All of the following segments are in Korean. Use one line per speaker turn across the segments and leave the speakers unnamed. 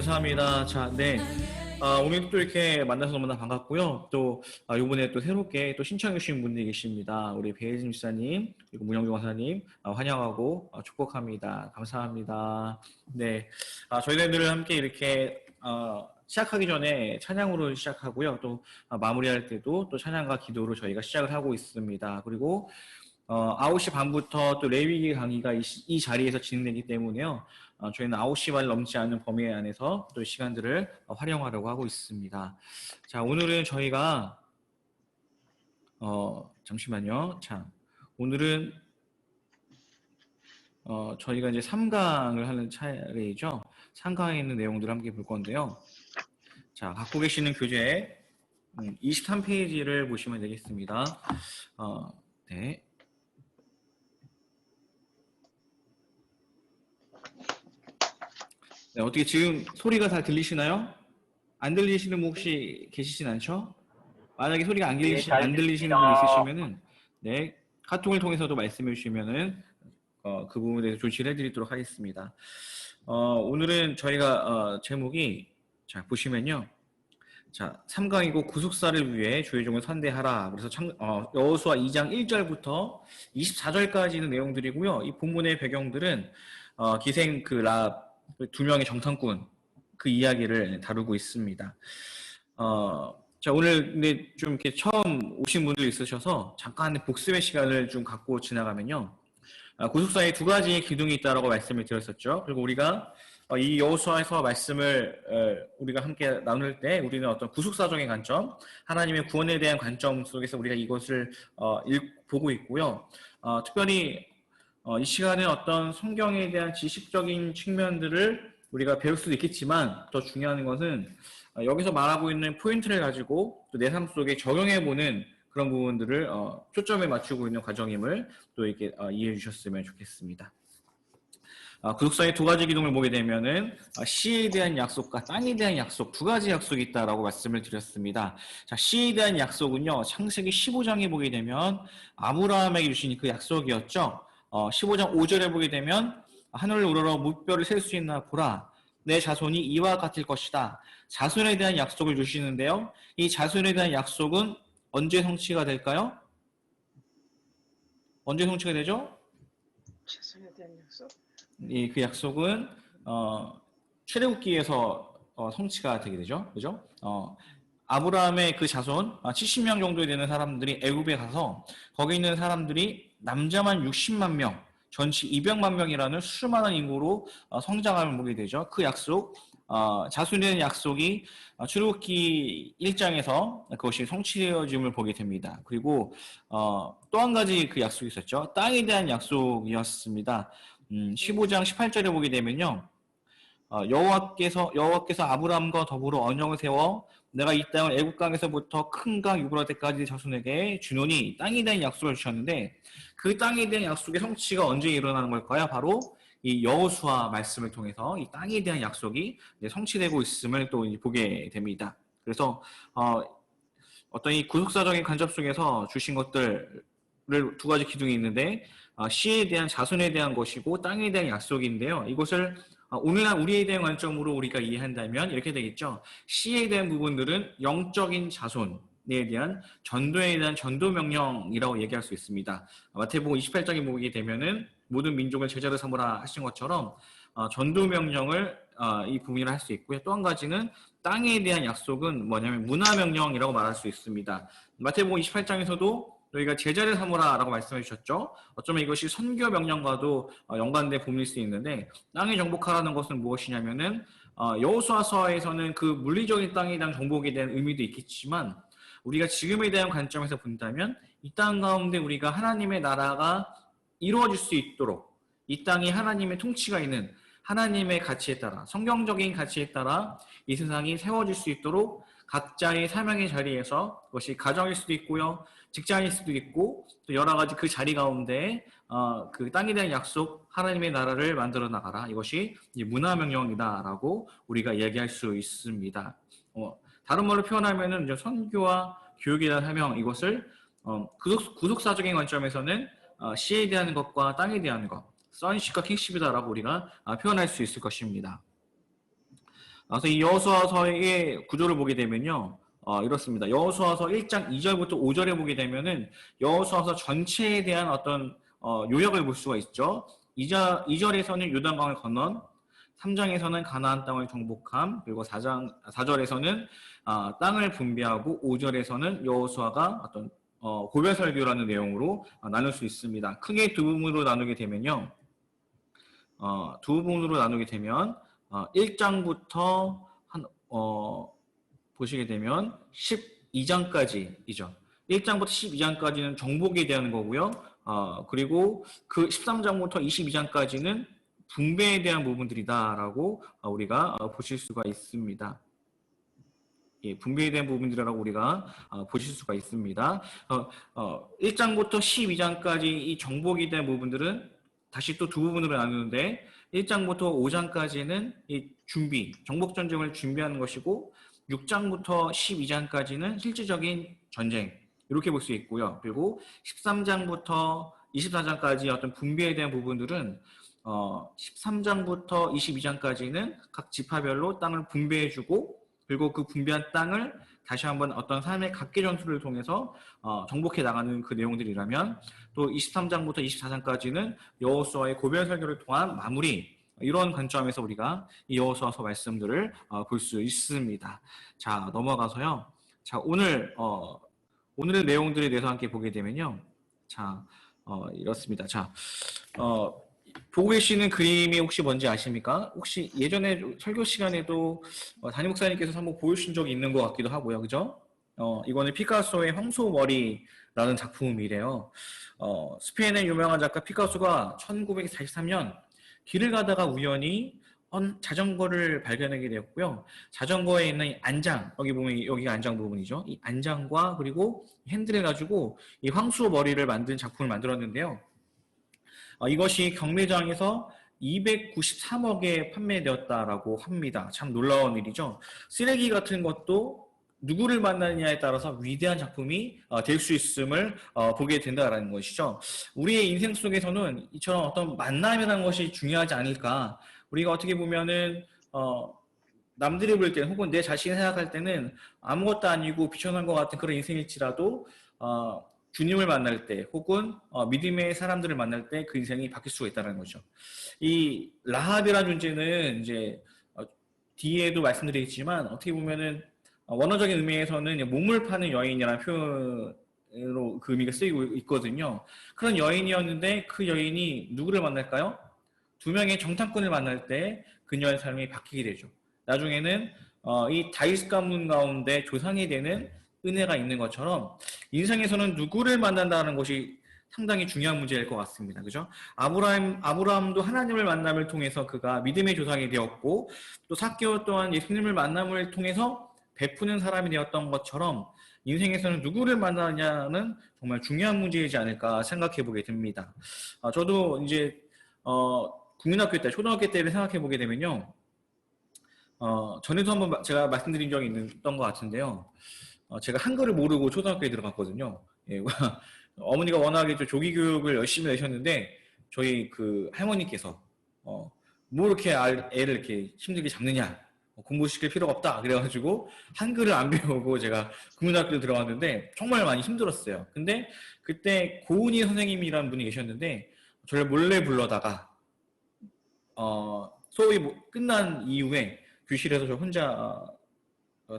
감사합니다. 자, 네. 오늘 또 이렇게 만나서 너무나 반갑고요. 또, 이번에 또 새롭게 또 신청해주신 분들이 계십니다. 우리 배혜진 집사님, 그리고 문영주 강사님, 환영하고 축복합니다. 감사합니다. 네. 저희들 늘 함께 이렇게, 시작하기 전에 찬양으로 시작하고요. 또, 마무리할 때도 또 찬양과 기도로 저희가 시작을 하고 있습니다. 그리고, 9시 반부터 또 레위기 강의가 이 자리에서 진행되기 때문에요. 저희는 9시 말 넘지 않는 범위 안에서 또 시간들을 활용하려고 하고 있습니다. 자, 오늘은 저희가 잠시만요. 자, 오늘은 저희가 이제 3강을 하는 차례이죠. 3강에 있는 내용들을 함께 볼 건데요. 자, 갖고 계시는 교재 23페이지를 보시면 되겠습니다. 네. 네, 어떻게 지금 소리가 다 들리시나요? 안 들리시는 분 혹시 계시진 않죠? 만약에 소리가 안 들리시는 분 있으시면은 네, 카톡을 통해서도 말씀해 주시면은 그 부분에 대해서 조치를 해드리도록 하겠습니다. 오늘은 저희가 제목이 자 보시면요, 자 3강이고 구속사를 위해 조회종을 선대하라. 그래서 여호수아 2장 1절부터 24절까지 있는 내용들이고요. 이 본문의 배경들은 기생 그 랍 두 명의 정탐꾼 그 이야기를 다루고 있습니다. 자, 오늘 근데 좀 이렇게 처음 오신 분들 있으셔서 잠깐 복습의 시간을 좀 갖고 지나가면요. 구속사에 두 가지의 기둥이 있다라고 말씀을 드렸었죠. 그리고 우리가 이 여호수아에서 말씀을 우리가 함께 나눌 때 우리는 어떤 구속사적인 관점, 하나님의 구원에 대한 관점 속에서 우리가 이것을 보고 있고요. 특별히 이 시간에 어떤 성경에 대한 지식적인 측면들을 우리가 배울 수도 있겠지만 더 중요한 것은 여기서 말하고 있는 포인트를 가지고 또 내 삶 속에 적용해보는 그런 부분들을 초점에 맞추고 있는 과정임을 또 이렇게 이해해 주셨으면 좋겠습니다. 구속사의 두 가지 기둥을 보게 되면은 씨에 대한 약속과 땅에 대한 약속 두 가지 약속이 있다라고 말씀을 드렸습니다. 자, 씨에 대한 약속은요, 창세기 15장에 보게 되면 아브라함에게 주신 그 약속이었죠. 15장 5절에 보게 되면 하늘을 우러러 물결을 셀 수 있나 보라. 내 자손이 이와 같을 것이다. 자손에 대한 약속을 주시는데요. 이 자손에 대한 약속은 언제 성취가 될까요? 언제 성취가 되죠?
자손에 대한 약속?
그 약속은 출애굽기에서 성취가 되게 되죠. 그죠? 아브라함의 그 자손 70명 정도 되는 사람들이 애굽에 가서 거기 있는 사람들이 남자만 60만 명, 전체 200만 명이라는 수많은 인구로 성장함을 보게 되죠. 그 약속, 자손에 대한 약속이 출애굽기 1장에서 그것이 성취되어짐을 보게 됩니다. 그리고 또 한 가지 그 약속이 있었죠. 땅에 대한 약속이었습니다. 15장 18절에 보게 되면요. 여호와께서 아브라함과 더불어 언약을 세워 내가 이 땅을 애굽 강에서부터 큰 강 유브라데까지 자손에게 주노니 땅에 대한 약속을 주셨는데 그 땅에 대한 약속의 성취가 언제 일어나는 걸까요? 바로 이 여호수아 말씀을 통해서 이 땅에 대한 약속이 성취되고 있음을 또 보게 됩니다. 그래서 어떤 이 구속사적인 간접 속에서 주신 것들을 두 가지 기둥이 있는데 씨에 대한 자손에 대한 것이고 땅에 대한 약속인데요. 이것을 오늘날 우리에 대한 관점으로 우리가 이해한다면 이렇게 되겠죠. 씨에 대한 부분들은 영적인 자손에 대한 전도에 대한 전도 명령이라고 얘기할 수 있습니다. 마태복음 28장에 보게 되면은 모든 민족을 제자로 삼으라 하신 것처럼 전도 명령을 이 부분이라 할 수 있고요. 또 한 가지는 땅에 대한 약속은 뭐냐면 문화 명령이라고 말할 수 있습니다. 마태복음 28장에서도 너희가 제자를 삼으라 라고 말씀해 주셨죠. 어쩌면 이것이 선교 명령과도 연관된 부분일 수 있는데 땅에 정복하라는 것은 무엇이냐면은 여호수아서에서는 그 물리적인 땅에 대한 정복에 대한 의미도 있겠지만 우리가 지금에 대한 관점에서 본다면 이 땅 가운데 우리가 하나님의 나라가 이루어질 수 있도록 이 땅이 하나님의 통치가 있는 하나님의 가치에 따라 성경적인 가치에 따라 이 세상이 세워질 수 있도록 각자의 사명의 자리에서 그것이 가정일 수도 있고요. 직장일 수도 있고 또 여러 가지 그 자리 가운데 그 땅에 대한 약속 하나님의 나라를 만들어 나가라. 이것이 문화명령이다라고 우리가 이야기할 수 있습니다. 다른 말로 표현하면은 이제 선교와 교육에 대한 사명 이것을 구속사적인 관점에서는 씨에 대한 것과 땅에 대한 것, 선십과 킹십이다라고 우리가 표현할 수 있을 것입니다. 그래서 이 여호수아서의 구조를 보게 되면요. 이렇습니다. 여호수아서 1장 2절부터 5절에 보게 되면은 여호수아서 전체에 대한 어떤 요약을 볼 수가 있죠. 2절에서는 요단강을 건넌, 3장에서는 가나안 땅을 정복함, 그리고 4절에서는 땅을 분배하고 5절에서는 여호수아가 어떤 고별 설교라는 내용으로 나눌 수 있습니다. 크게 두 부분으로 나누게 되면요. 두 부분으로 나누게 되면 1장부터 보시게 되면 12장까지이죠. 1장부터 12장까지는 정복에 대한 거고요. 그리고 그 13장부터 22장까지는 분배에 대한 부분들이다라고 우리가 보실 수가 있습니다. 예, 분배에 대한 부분들이라고 우리가 보실 수가 있습니다. 1장부터 12장까지 이 정복에 대한 부분들은 다시 또 두 부분으로 나누는데 1장부터 5장까지는 이 준비, 정복 전쟁을 준비하는 것이고 6장부터 12장까지는 실질적인 전쟁 이렇게 볼 수 있고요. 그리고 13장부터 24장까지 어떤 분배에 대한 부분들은 13장부터 22장까지는 각 지파별로 땅을 분배해주고 그리고 그 분배한 땅을 다시 한번 어떤 삶의 각계 전투를 통해서 정복해 나가는 그 내용들이라면 또 23장부터 24장까지는 여호수아의 고별 설교를 통한 마무리 이런 관점에서 우리가 이 여호수아서 말씀들을 볼 수 있습니다. 자 넘어가서요. 자 오늘의 내용들에 대해서 함께 보게 되면요. 자 이렇습니다. 자 보고 계시는 그림이 혹시 뭔지 아십니까? 혹시 예전에 설교 시간에도 담임 목사님께서 한번 보여주신 적이 있는 것 같기도 하고요. 그죠? 이거는 피카소의 황소머리라는 작품이래요. 스페인의 유명한 작가 피카소가 1943년 길을 가다가 우연히 자전거를 발견하게 되었고요. 자전거에 있는 안장, 여기 보면 여기가 안장 부분이죠. 이 안장과 그리고 핸들을 가지고 이 황소머리를 만든 작품을 만들었는데요. 이것이 경매장에서 293억에 판매되었다라고 합니다. 참 놀라운 일이죠. 쓰레기 같은 것도 누구를 만나느냐에 따라서 위대한 작품이 될 수 있음을 보게 된다는 것이죠. 우리의 인생 속에서는 이처럼 어떤 만남이라는 것이 중요하지 않을까. 우리가 어떻게 보면은 남들이 볼 때는 혹은 내 자신이 생각할 때는 아무것도 아니고 비천한 것 같은 그런 인생일지라도 주님을 만날 때 혹은 믿음의 사람들을 만날 때 그 인생이 바뀔 수가 있다는 거죠. 이 라합이라는 존재는 이제 뒤에도 말씀드리겠지만 어떻게 보면은 원어적인 의미에서는 몸을 파는 여인이라는 표현으로 그 의미가 쓰이고 있거든요. 그런 여인이었는데 그 여인이 누구를 만날까요? 두 명의 정탐꾼을 만날 때 그녀의 삶이 바뀌게 되죠. 나중에는 이 다윗 가문 가운데 조상이 되는 은혜가 있는 것처럼 인생에서는 누구를 만난다는 것이 상당히 중요한 문제일 것 같습니다. 그죠? 아브라함도 하나님을 만남을 통해서 그가 믿음의 조상이 되었고 또 사개월 동안 예수님을 만남을 통해서 베푸는 사람이 되었던 것처럼 인생에서는 누구를 만나느냐는 정말 중요한 문제이지 않을까 생각해 보게 됩니다. 저도 이제 국민학교 때, 초등학교 때를 생각해 보게 되면요. 전에도 한번 제가 말씀드린 적이 있던 것 같은데요. 제가 한글을 모르고 초등학교에 들어갔거든요. 예, 어머니가 워낙에 조기 교육을 열심히 내셨는데 저희 그 할머니께서 뭐 이렇게 애를 이렇게 힘들게 잡느냐 공부시킬 필요가 없다 그래가지고 한글을 안 배우고 제가 국민학교에 들어갔는데 정말 많이 힘들었어요. 근데 그때 고은희 선생님이라는 분이 계셨는데 저를 몰래 불러다가 수업이 끝난 이후에 교실에서 저 혼자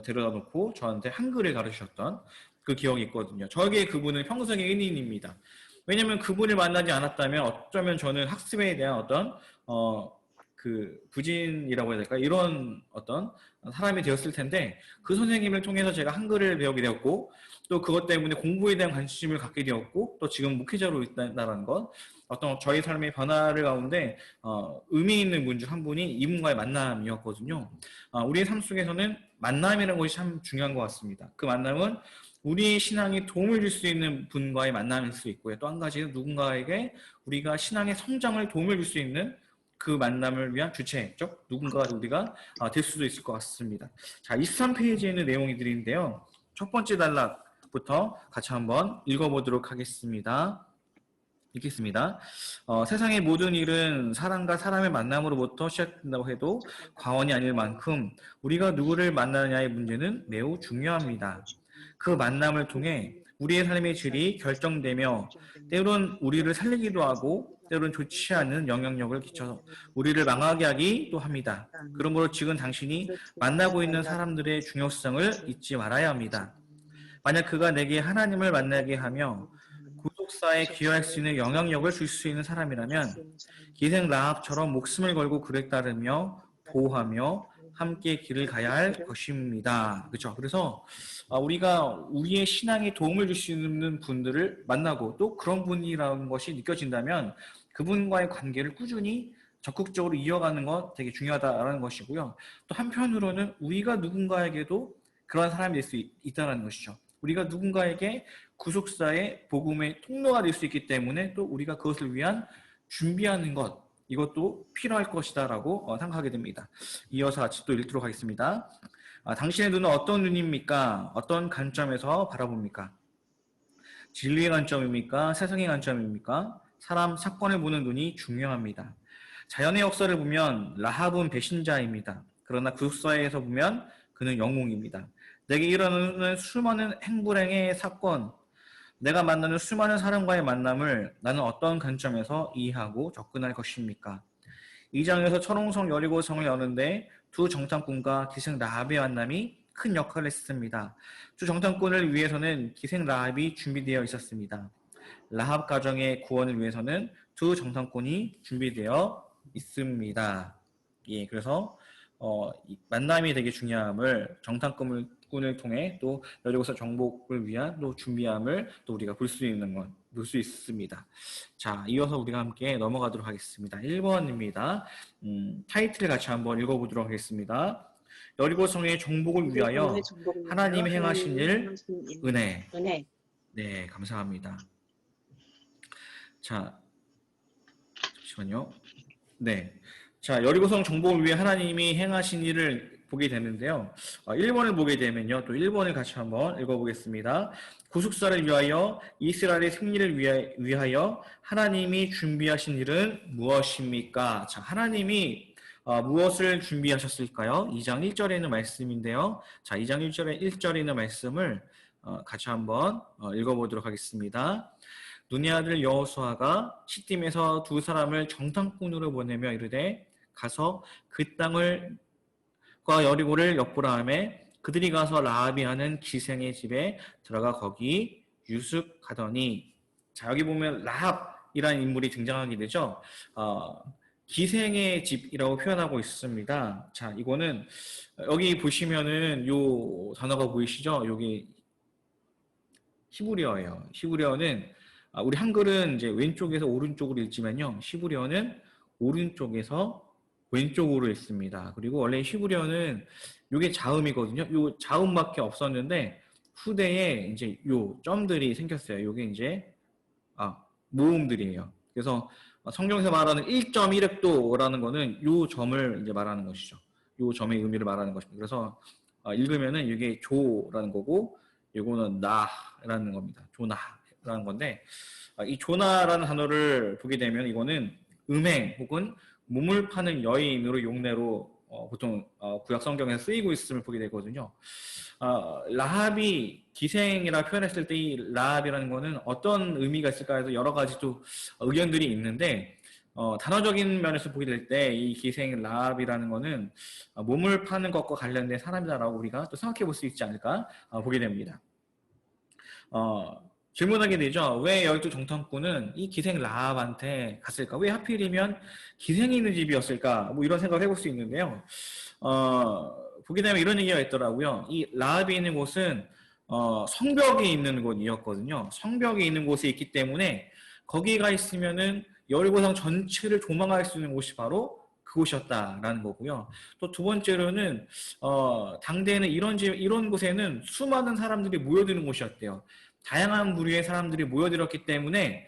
데려다 놓고 저한테 한글을 가르치셨던 그 기억이 있거든요. 저에게 그분은 평생의 은인입니다. 왜냐하면 그분을 만나지 않았다면 어쩌면 저는 학습에 대한 어떤 그 부진이라고 해야 될까 이런 어떤 사람이 되었을 텐데 그 선생님을 통해서 제가 한글을 배우게 되었고 또 그것 때문에 공부에 대한 관심을 갖게 되었고 또 지금 목회자로 있다는 것 어떤 저희 삶의 변화를 가운데 의미 있는 분 중 한 분이 이분과의 만남이었거든요. 우리의 삶 속에서는 만남이라는 것이 참 중요한 것 같습니다. 그 만남은 우리의 신앙에 도움을 줄 수 있는 분과의 만남일 수 있고요. 또 한 가지는 누군가에게 우리가 신앙의 성장을 도움을 줄 수 있는 그 만남을 위한 주체적 누군가가 우리가 될 수도 있을 것 같습니다. 자, 23페이지에 있는 내용들인데요. 첫 번째 단락부터 같이 한번 읽어보도록 하겠습니다. 읽겠습니다. 세상의 모든 일은 사람과 사람의 만남으로부터 시작된다고 해도 과언이 아닐 만큼 우리가 누구를 만나느냐의 문제는 매우 중요합니다. 그 만남을 통해 우리의 삶의 질이 결정되며 때론 우리를 살리기도 하고 때론 좋지 않은 영향력을 끼쳐서 우리를 망하게 하기도 합니다. 그러므로 지금 당신이 만나고 있는 사람들의 중요성을 잊지 말아야 합니다. 만약 그가 내게 하나님을 만나게 하며 구속사에 기여할 수 있는 영향력을 줄 수 있는 사람이라면 기생 라합처럼 목숨을 걸고 그를 따르며 보호하며 함께 길을 가야 할 것입니다. 그렇죠? 그래서 우리가 우리의 신앙에 도움을 줄 수 있는 분들을 만나고 또 그런 분이라는 것이 느껴진다면 그분과의 관계를 꾸준히 적극적으로 이어가는 것 되게 중요하다라는 것이고요. 또 한편으로는 우리가 누군가에게도 그런 사람이 될 수 있다는 것이죠. 우리가 누군가에게 구속사의 복음의 통로가 될 수 있기 때문에 또 우리가 그것을 위한 준비하는 것, 이것도 필요할 것이다라고 생각하게 됩니다. 이어서 같이 또 읽도록 하겠습니다. 당신의 눈은 어떤 눈입니까? 어떤 관점에서 바라봅니까? 진리의 관점입니까? 세상의 관점입니까? 사람 사건을 보는 눈이 중요합니다. 자연의 역사를 보면 라합은 배신자입니다. 그러나 구속사에서 보면 그는 영웅입니다. 내게 일어나는 수많은 행불행의 사건, 내가 만나는 수많은 사람과의 만남을 나는 어떤 관점에서 이해하고 접근할 것입니까? 2장에서 철옹성 여리고성을 여는데 두 정탐꾼과 기생 라합의 만남이 큰 역할을 했습니다. 두 정탐꾼을 위해서는 기생 라합이 준비되어 있었습니다. 라합 가정의 구원을 위해서는 두 정탐꾼이 준비되어 있습니다. 예, 그래서 이 만남이 되게 중요함을 정탐꾼을 통해 또 여리고서 정복을 위한 또 준비함을 또 우리가 볼 수 있습니다. 자, 이어서 우리가 함께 넘어가도록 하겠습니다. 1번입니다. 타이틀을 같이 한번 읽어보도록 하겠습니다. 여리고성의 정복을 위하여 하나님이 행하신 일, 은혜. 네, 감사합니다. 자, 잠시만요. 네. 자, 여리고성 정복을 위해 하나님이 행하신 일을 보게 되는데요. 1번을 보게 되면요. 또 1번을 같이 한번 읽어보겠습니다. 구속사를 위하여 이스라엘의 승리를 위하여 하나님이 준비하신 일은 무엇입니까? 자, 하나님이 무엇을 준비하셨을까요? 2장 1절에 있는 말씀인데요. 자, 2장 1절에 있는 말씀을 같이 한번 읽어보도록 하겠습니다. 눈의 아들 여호수아가 시딤에서 두 사람을 정탐꾼으로 보내며 이르되 가서 그 땅을 과 여리고를 엿보라 하매 그들이 가서 라합이 하는 기생의 집에 들어가 거기 유숙하더니, 자, 여기 보면 라합이라는 인물이 등장하게 되죠. 기생의 집이라고 표현하고 있습니다. 자, 이거는 여기 보시면은 요 단어가 보이시죠? 여기 히브리어예요. 히브리어는 우리 한글은 이제 왼쪽에서 오른쪽으로 읽지만요. 히브리어는 오른쪽에서 왼쪽으로 읽습니다. 그리고 원래 히브리어는 이게 자음이거든요. 요 자음밖에 없었는데 후대에 이제 요 점들이 생겼어요. 이게 이제 모음들이에요. 그래서 성경에서 말하는 1.1획도라는 거는 요 점을 이제 말하는 것이죠. 요 점의 의미를 말하는 것입니다. 그래서 읽으면은 이게 조라는 거고 이거는 나라는 겁니다. 조나라는 건데 이 조나라는 단어를 보게 되면 이거는 음행 혹은 몸을 파는 여인으로 용례로 보통 구약 성경에서 쓰이고 있음을 보게 되거든요. 라합이 기생이라 표현했을 때 이 라합이라는 거는 어떤 의미가 있을까 해서 여러 가지 또 의견들이 있는데 단어적인 면에서 보게 될 때 이 기생 라합이라는 거는 몸을 파는 것과 관련된 사람이다라고 우리가 또 생각해 볼 수 있지 않을까 보게 됩니다. 질문하게 되죠. 왜 12 정탐꾼은 이 기생 라합한테 갔을까? 왜 하필이면 기생이 있는 집이었을까? 뭐 이런 생각을 해볼 수 있는데요. 보게 되면 이런 얘기가 있더라고요. 이 라합이 있는 곳은 성벽이 있는 곳이었거든요. 성벽이 있는 곳에 있기 때문에 거기가 있으면은 여리고성 전체를 조망할 수 있는 곳이 바로 그곳이었다라는 거고요. 또 두 번째로는 당대에는 이런 곳에는 수많은 사람들이 모여드는 곳이었대요. 다양한 부류의 사람들이 모여들었기 때문에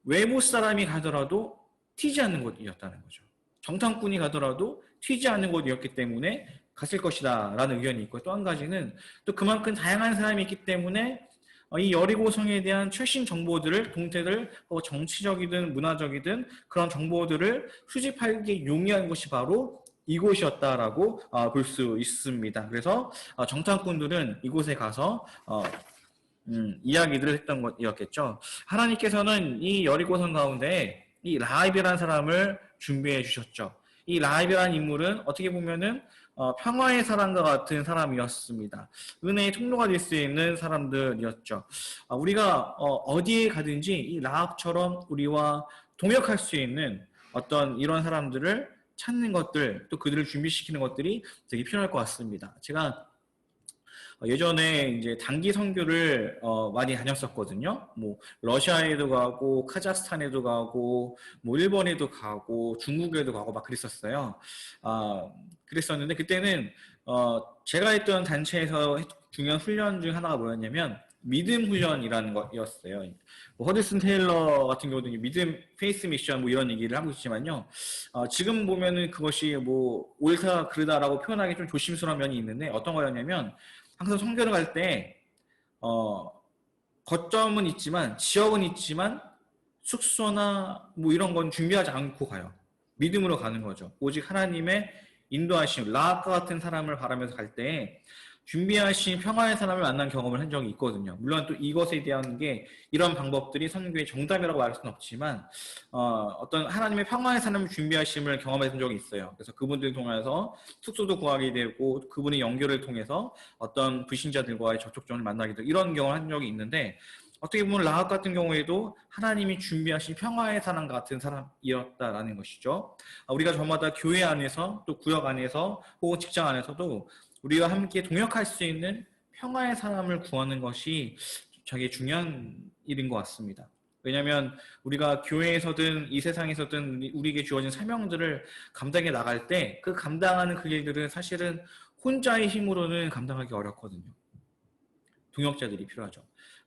외부 사람이 가더라도 튀지 않는 곳이었다는 거죠. 정탐꾼이 가더라도 튀지 않는 곳이었기 때문에 갔을 것이다 라는 의견이 있고, 또 한 가지는 또 그만큼 다양한 사람이 있기 때문에 이 여리고성에 대한 최신 정보들을, 동태들, 정치적이든 문화적이든 그런 정보들을 수집하기 용이한 곳이 바로 이곳이었다라고 볼 수 있습니다. 그래서 정탐꾼들은 이곳에 가서 이야기들을 했던 것이었겠죠. 하나님께서는 이 여리고성 가운데 이 라합이라는 사람을 준비해 주셨죠. 이 라합이라는 인물은 어떻게 보면은 평화의 사람과 같은 사람이었습니다. 은혜의 통로가 될 수 있는 사람들이었죠. 우리가 어디에 가든지 이 라합처럼 우리와 동역할 수 있는 어떤 이런 사람들을 찾는 것들, 또 그들을 준비시키는 것들이 되게 필요할 것 같습니다. 제가 예전에 이제 단기 선교를 많이 다녔었거든요. 뭐 러시아에도 가고 카자흐스탄에도 가고 뭐 일본에도 가고 중국에도 가고 막 그랬었어요. 그랬었는데 그때는 제가 했던 단체에서 중요한 훈련 중 하나가 뭐였냐면 믿음 훈련이라는 거였어요. 뭐 허드슨 테일러 같은 경우도 믿음 페이스 미션 뭐 이런 얘기를 하고 있지만요. 지금 보면은 그것이 뭐 옳다 그르다라고 표현하기 좀 조심스러운 면이 있는데 어떤 거였냐면 항상 선교를 갈 때 거점은 있지만 지역은 있지만 숙소나 뭐 이런 건 준비하지 않고 가요. 믿음으로 가는 거죠. 오직 하나님의 인도하심, 라합과 같은 사람을 바라면서 갈 때 준비하신 평화의 사람을 만난 경험을 한 적이 있거든요. 물론 또 이것에 대한 게 이런 방법들이 선교의 정답이라고 말할 수는 없지만 어떤 하나님의 평화의 사람을 준비하심을 경험해 본 적이 있어요. 그래서 그분들 통해서 숙소도 구하게 되고 그분의 연결을 통해서 어떤 불신자들과의 접촉점을 만나게 되고 이런 경험을 한 적이 있는데 어떻게 보면 라합 같은 경우에도 하나님이 준비하신 평화의 사람 같은 사람이었다라는 것이죠. 우리가 저마다 교회 안에서 또 구역 안에서 혹은 직장 안에서도 우리와 함께 동역할 수 있는 평화의 사람을 구하는 것이 되게 중요한 일인 것 같습니다. 왜냐하면 우리가 교회에서든 이 세상에서든 우리에게 주어진 사명들을 감당해 나갈 때 그 감당하는 그 일들은 사실은 혼자의 힘으로는 감당하기 어렵거든요. 동역자들이 필요하죠.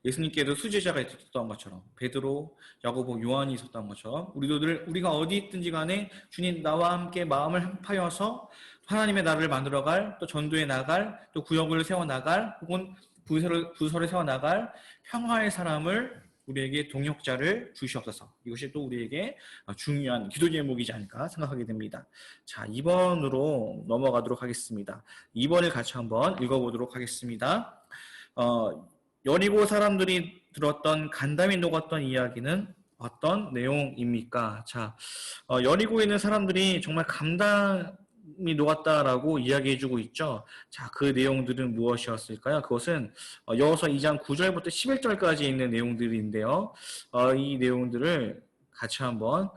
예수님께도 수제자가 있었던 것처럼 베드로, 야고보, 요한이 있었던 것처럼 우리가 어디 있든지 간에 주님 나와 함께 마음을 합하여서 하나님의 나라를 만들어갈, 또 전도에 나갈, 또 구역을 세워나갈, 혹은 부서를 세워나갈 평화의 사람을 우리에게 동역자를 주시옵소서. 이것이 또 우리에게 중요한 기도 제목이지 않을까 생각하게 됩니다. 자, 2번으로 넘어가도록 하겠습니다. 2번을 같이 한번 읽어보도록 하겠습니다. 여리고 사람들이 들었던 간담이 녹았던 이야기는 어떤 내용입니까? 자, 여리고에 있는 사람들이 정말 감담이 녹았다라고 이야기해주고 있죠. 자, 그 내용들은 무엇이었을까요? 그것은 여호수아 2장 9절부터 11절까지 있는 내용들인데요. 이 내용들을 같이 한번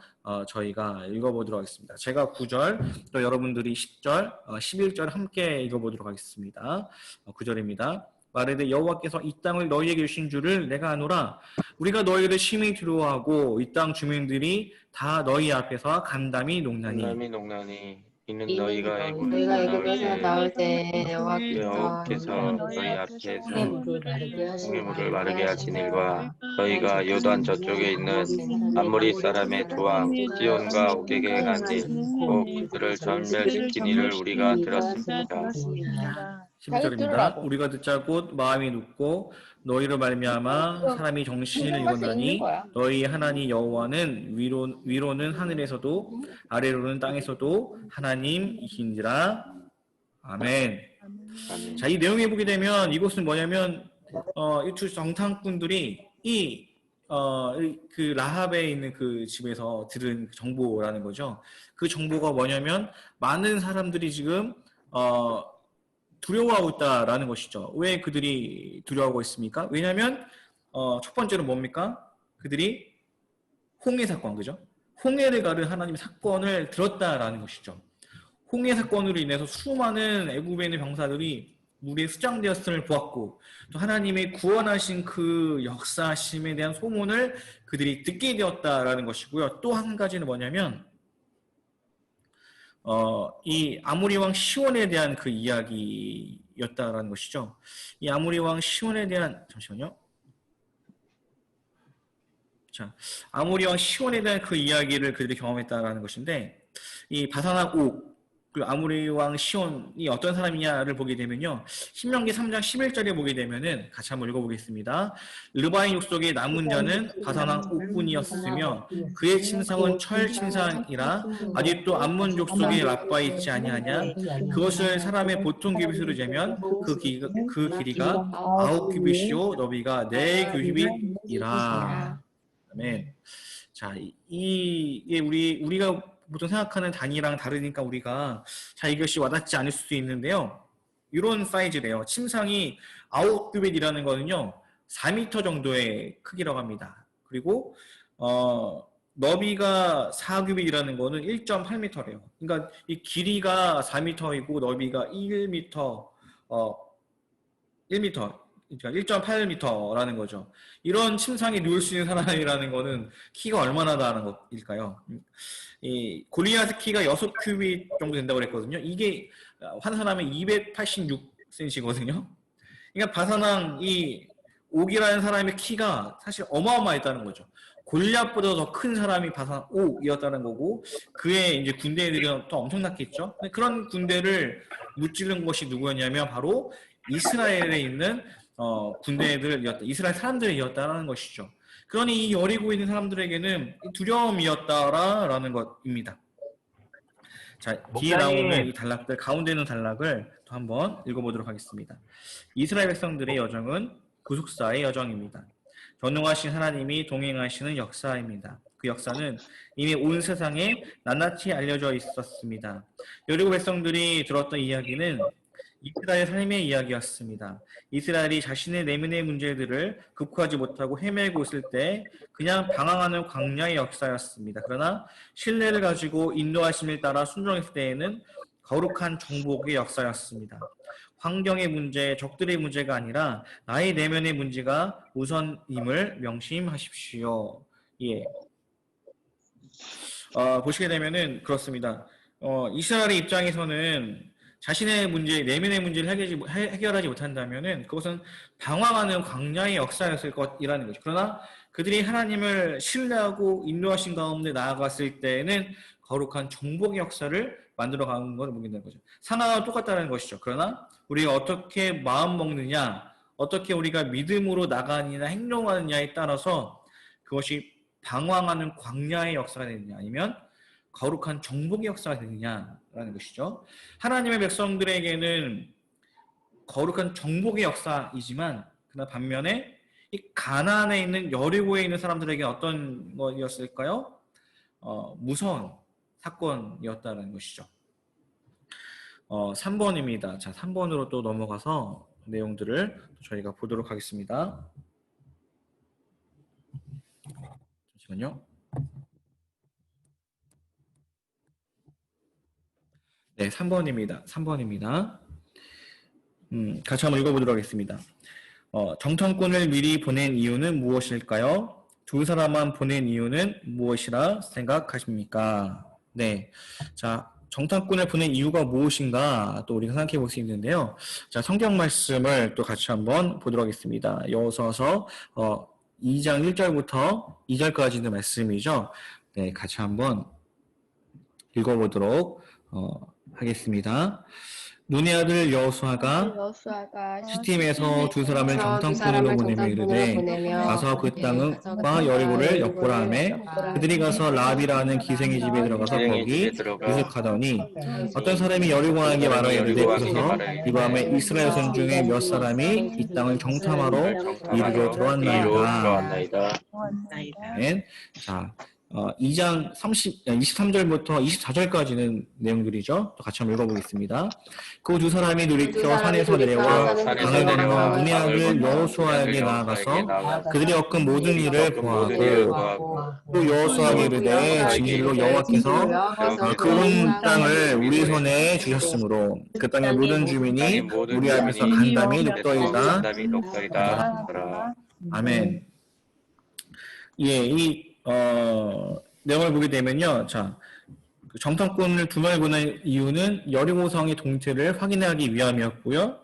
저희가 읽어보도록 하겠습니다. 제가 9절, 또 여러분들이 10절, 11절 함께 읽어보도록 하겠습니다. 9절입니다. 말하되 여호와께서 이 땅을 너희에게 주신 줄을 내가 아노라. 우리가 너희를 심히 두려워하고 이 땅 주민들이 다 너희 앞에서 간담이 녹나니
이는
이는
너희가
너희가 애굽에서 나올 때
여호와께서 너희 앞에서
홍해물을 마르게 하신
일과
일과
너희가 요단 저쪽에 있는 아모리 사람의 조왕 시온과 오게게 행한 일, 또 그들을 전멸시킨 일을 우리가 들었습니다.
11절입니다. 우리가 듣자 곧 마음이 눕고 너희로 말미암아 사람이 정신을 잃었나니 너희 하나님 여호와는 위로는 하늘에서도 아래로는 땅에서도 하나님이신지라. 아멘. 자, 이 내용에 보게 되면 이것은 뭐냐면 이 두 정탐꾼들이 그 라합에 있는 그 집에서 들은 정보라는 거죠. 그 정보가 뭐냐면 많은 사람들이 지금 두려워하고 있다라는 것이죠. 왜 그들이 두려워하고 있습니까? 왜냐하면 첫 번째는 뭡니까? 그들이 홍해 사건, 그죠? 홍해를 가른 하나님의 사건을 들었다라는 것이죠. 홍해 사건으로 인해서 수많은 애굽에 있는 병사들이 물에 수장되었음을 보았고 또 하나님의 구원하신 그 역사심에 대한 소문을 그들이 듣게 되었다라는 것이고요. 또 한 가지는 뭐냐면 이 아모리 왕 시온에 대한 그 이야기였다라는 것이죠. 이 아모리 왕 시온에 대한 잠시만요. 자, 아모리 왕 시온에 대한 그 이야기를 그들이 경험했다라는 것인데 이 바산악 옥 그리고 아모리 왕 시온이 어떤 사람이냐를 보게 되면요. 신명기 3장 11절에 보게 되면은 같이 한번 읽어보겠습니다. 르바인 족속의 남은 자는 바사왕 옥분이었으며 그의 침상은 철 침상이라 아직도 암몬 족속에 맛바 있지 아니하냐. 그것을 사람의 보통 규빗으로 재면 그 길이가 9규빗이요 너비가 4규빗이라. 아멘. 자, 이게 우리가 보통 생각하는 단위랑 다르니까 우리가 잘 이것이 와닿지 않을 수도 있는데요. 이런 사이즈래요. 침상이 9규빗이라는 거는요. 4m 정도의 크기라고 합니다. 그리고 너비가 4규빗이라는 거는 1.8m래요. 그러니까 이 길이가 4m이고 너비가 1m, 1m, 그러니까 1.8m라는 거죠. 이런 침상에 누울 수 있는 사람이라는 거는 키가 얼마나 다는 것일까요? 이 골리앗 키가 6큐빗 정도 된다고 그랬거든요. 이게 한 사람의 286cm거든요. 그러니까 바사왕 이 옥이라는 사람의 키가 사실 어마어마했다는 거죠. 골리앗보다 더 큰 사람이 바사왕 옥이었다는 거고 그의 이제 군대들이 더 엄청났겠죠. 그런 군대를 무찌른 것이 누구였냐면 바로 이스라엘에 있는 군대들이었다. 이스라엘 사람들이었다는 것이죠. 그러니 이 여리고에 있는 사람들에게는 두려움이었다라는 것입니다. 자, 뒤에 나오는 이 단락들, 가운데 있는 단락을 또 한번 읽어보도록 하겠습니다. 이스라엘 백성들의 여정은 구속사의 여정입니다. 전능하신 하나님이 동행하시는 역사입니다. 그 역사는 이미 온 세상에 낱낱이 알려져 있었습니다. 여리고 백성들이 들었던 이야기는 이스라엘 삶의 이야기였습니다. 이스라엘이 자신의 내면의 문제들을 극복하지 못하고 헤매고 있을 때 그냥 방황하는 광야의 역사였습니다. 그러나 신뢰를 가지고 인도하심을 따라 순종했을 때에는 거룩한 정복의 역사였습니다. 환경의 문제, 적들의 문제가 아니라 나의 내면의 문제가 우선임을 명심하십시오. 예. 보시게 되면은 그렇습니다. 이스라엘의 입장에서는 자신의 문제, 내면의 문제를 해결하지 못한다면은 그것은 방황하는 광야의 역사였을 것이라는 거죠. 그러나 그들이 하나님을 신뢰하고 인도하신 가운데 나아갔을 때에는 거룩한 정복의 역사를 만들어가는 것을 보게 되는 거죠. 상황은 똑같다는 것이죠. 그러나 우리가 어떻게 마음 먹느냐, 어떻게 우리가 믿음으로 나가느냐, 행동하느냐에 따라서 그것이 방황하는 광야의 역사가 되느냐, 아니면 거룩한 정복의 역사가 되느냐라는 것이죠. 하나님의 백성들에게는 거룩한 정복의 역사이지만 그러나 반면에 이 가나안에 있는 여리고에 있는 사람들에게 어떤 것이었을까요? 무서운 사건이었다는 것이죠. 3번입니다. 자, 3번으로 또 넘어가서 내용들을 저희가 보도록 하겠습니다. 잠시만요. 네, 3번입니다. 3번입니다. 같이 한번 읽어보도록 하겠습니다. 정탐꾼을 미리 보낸 이유는 무엇일까요? 두 사람만 보낸 이유는 무엇이라 생각하십니까? 네. 자, 정탐꾼을 보낸 이유가 무엇인가 또 우리가 생각해 볼 수 있는데요. 자, 성경 말씀을 또 같이 한번 보도록 하겠습니다. 여호수아서 2장 1절부터 2절까지는 말씀이죠. 네, 같이 한번 읽어보도록 하겠습니다. 눈의 아들 여호수아가 시팀에서 두 사람을 정탐꾼으로 보내며 이르되 가서 그 땅과 여리고를 엿보라 하매 그들이 가서 라합이라는 기생의 집에 들어가서 거기 유숙하더니 어떤 사람이 여리고 왕에게 말하여 이르되 오소서 이 밤에 이스라엘 선 중에 몇 사람이 이 땅을 정탐하러 이리로 들어왔나이다. 자, 2장 23절부터 24절까지는 내용들이죠. 또 같이 한번 읽어보겠습니다. 그 두 사람이 돌이켜 산에서 내려와 강을 건너 눈의 아들 여호수아에게 나아가서 그들이 엮은 모든 일을 보아하고 또 여호수아에게 이르되 진실로 여호와께서 그 온 땅을 우리 손에 주셨으므로 그 땅의 모든 주민이 우리 앞에서 간담이 녹더이다. 아멘. 예, 이 내용을 보게 되면요. 자, 정탐꾼을 두 명을 보낸 이유는 여리고성의 동태를 확인하기 위함이었고요.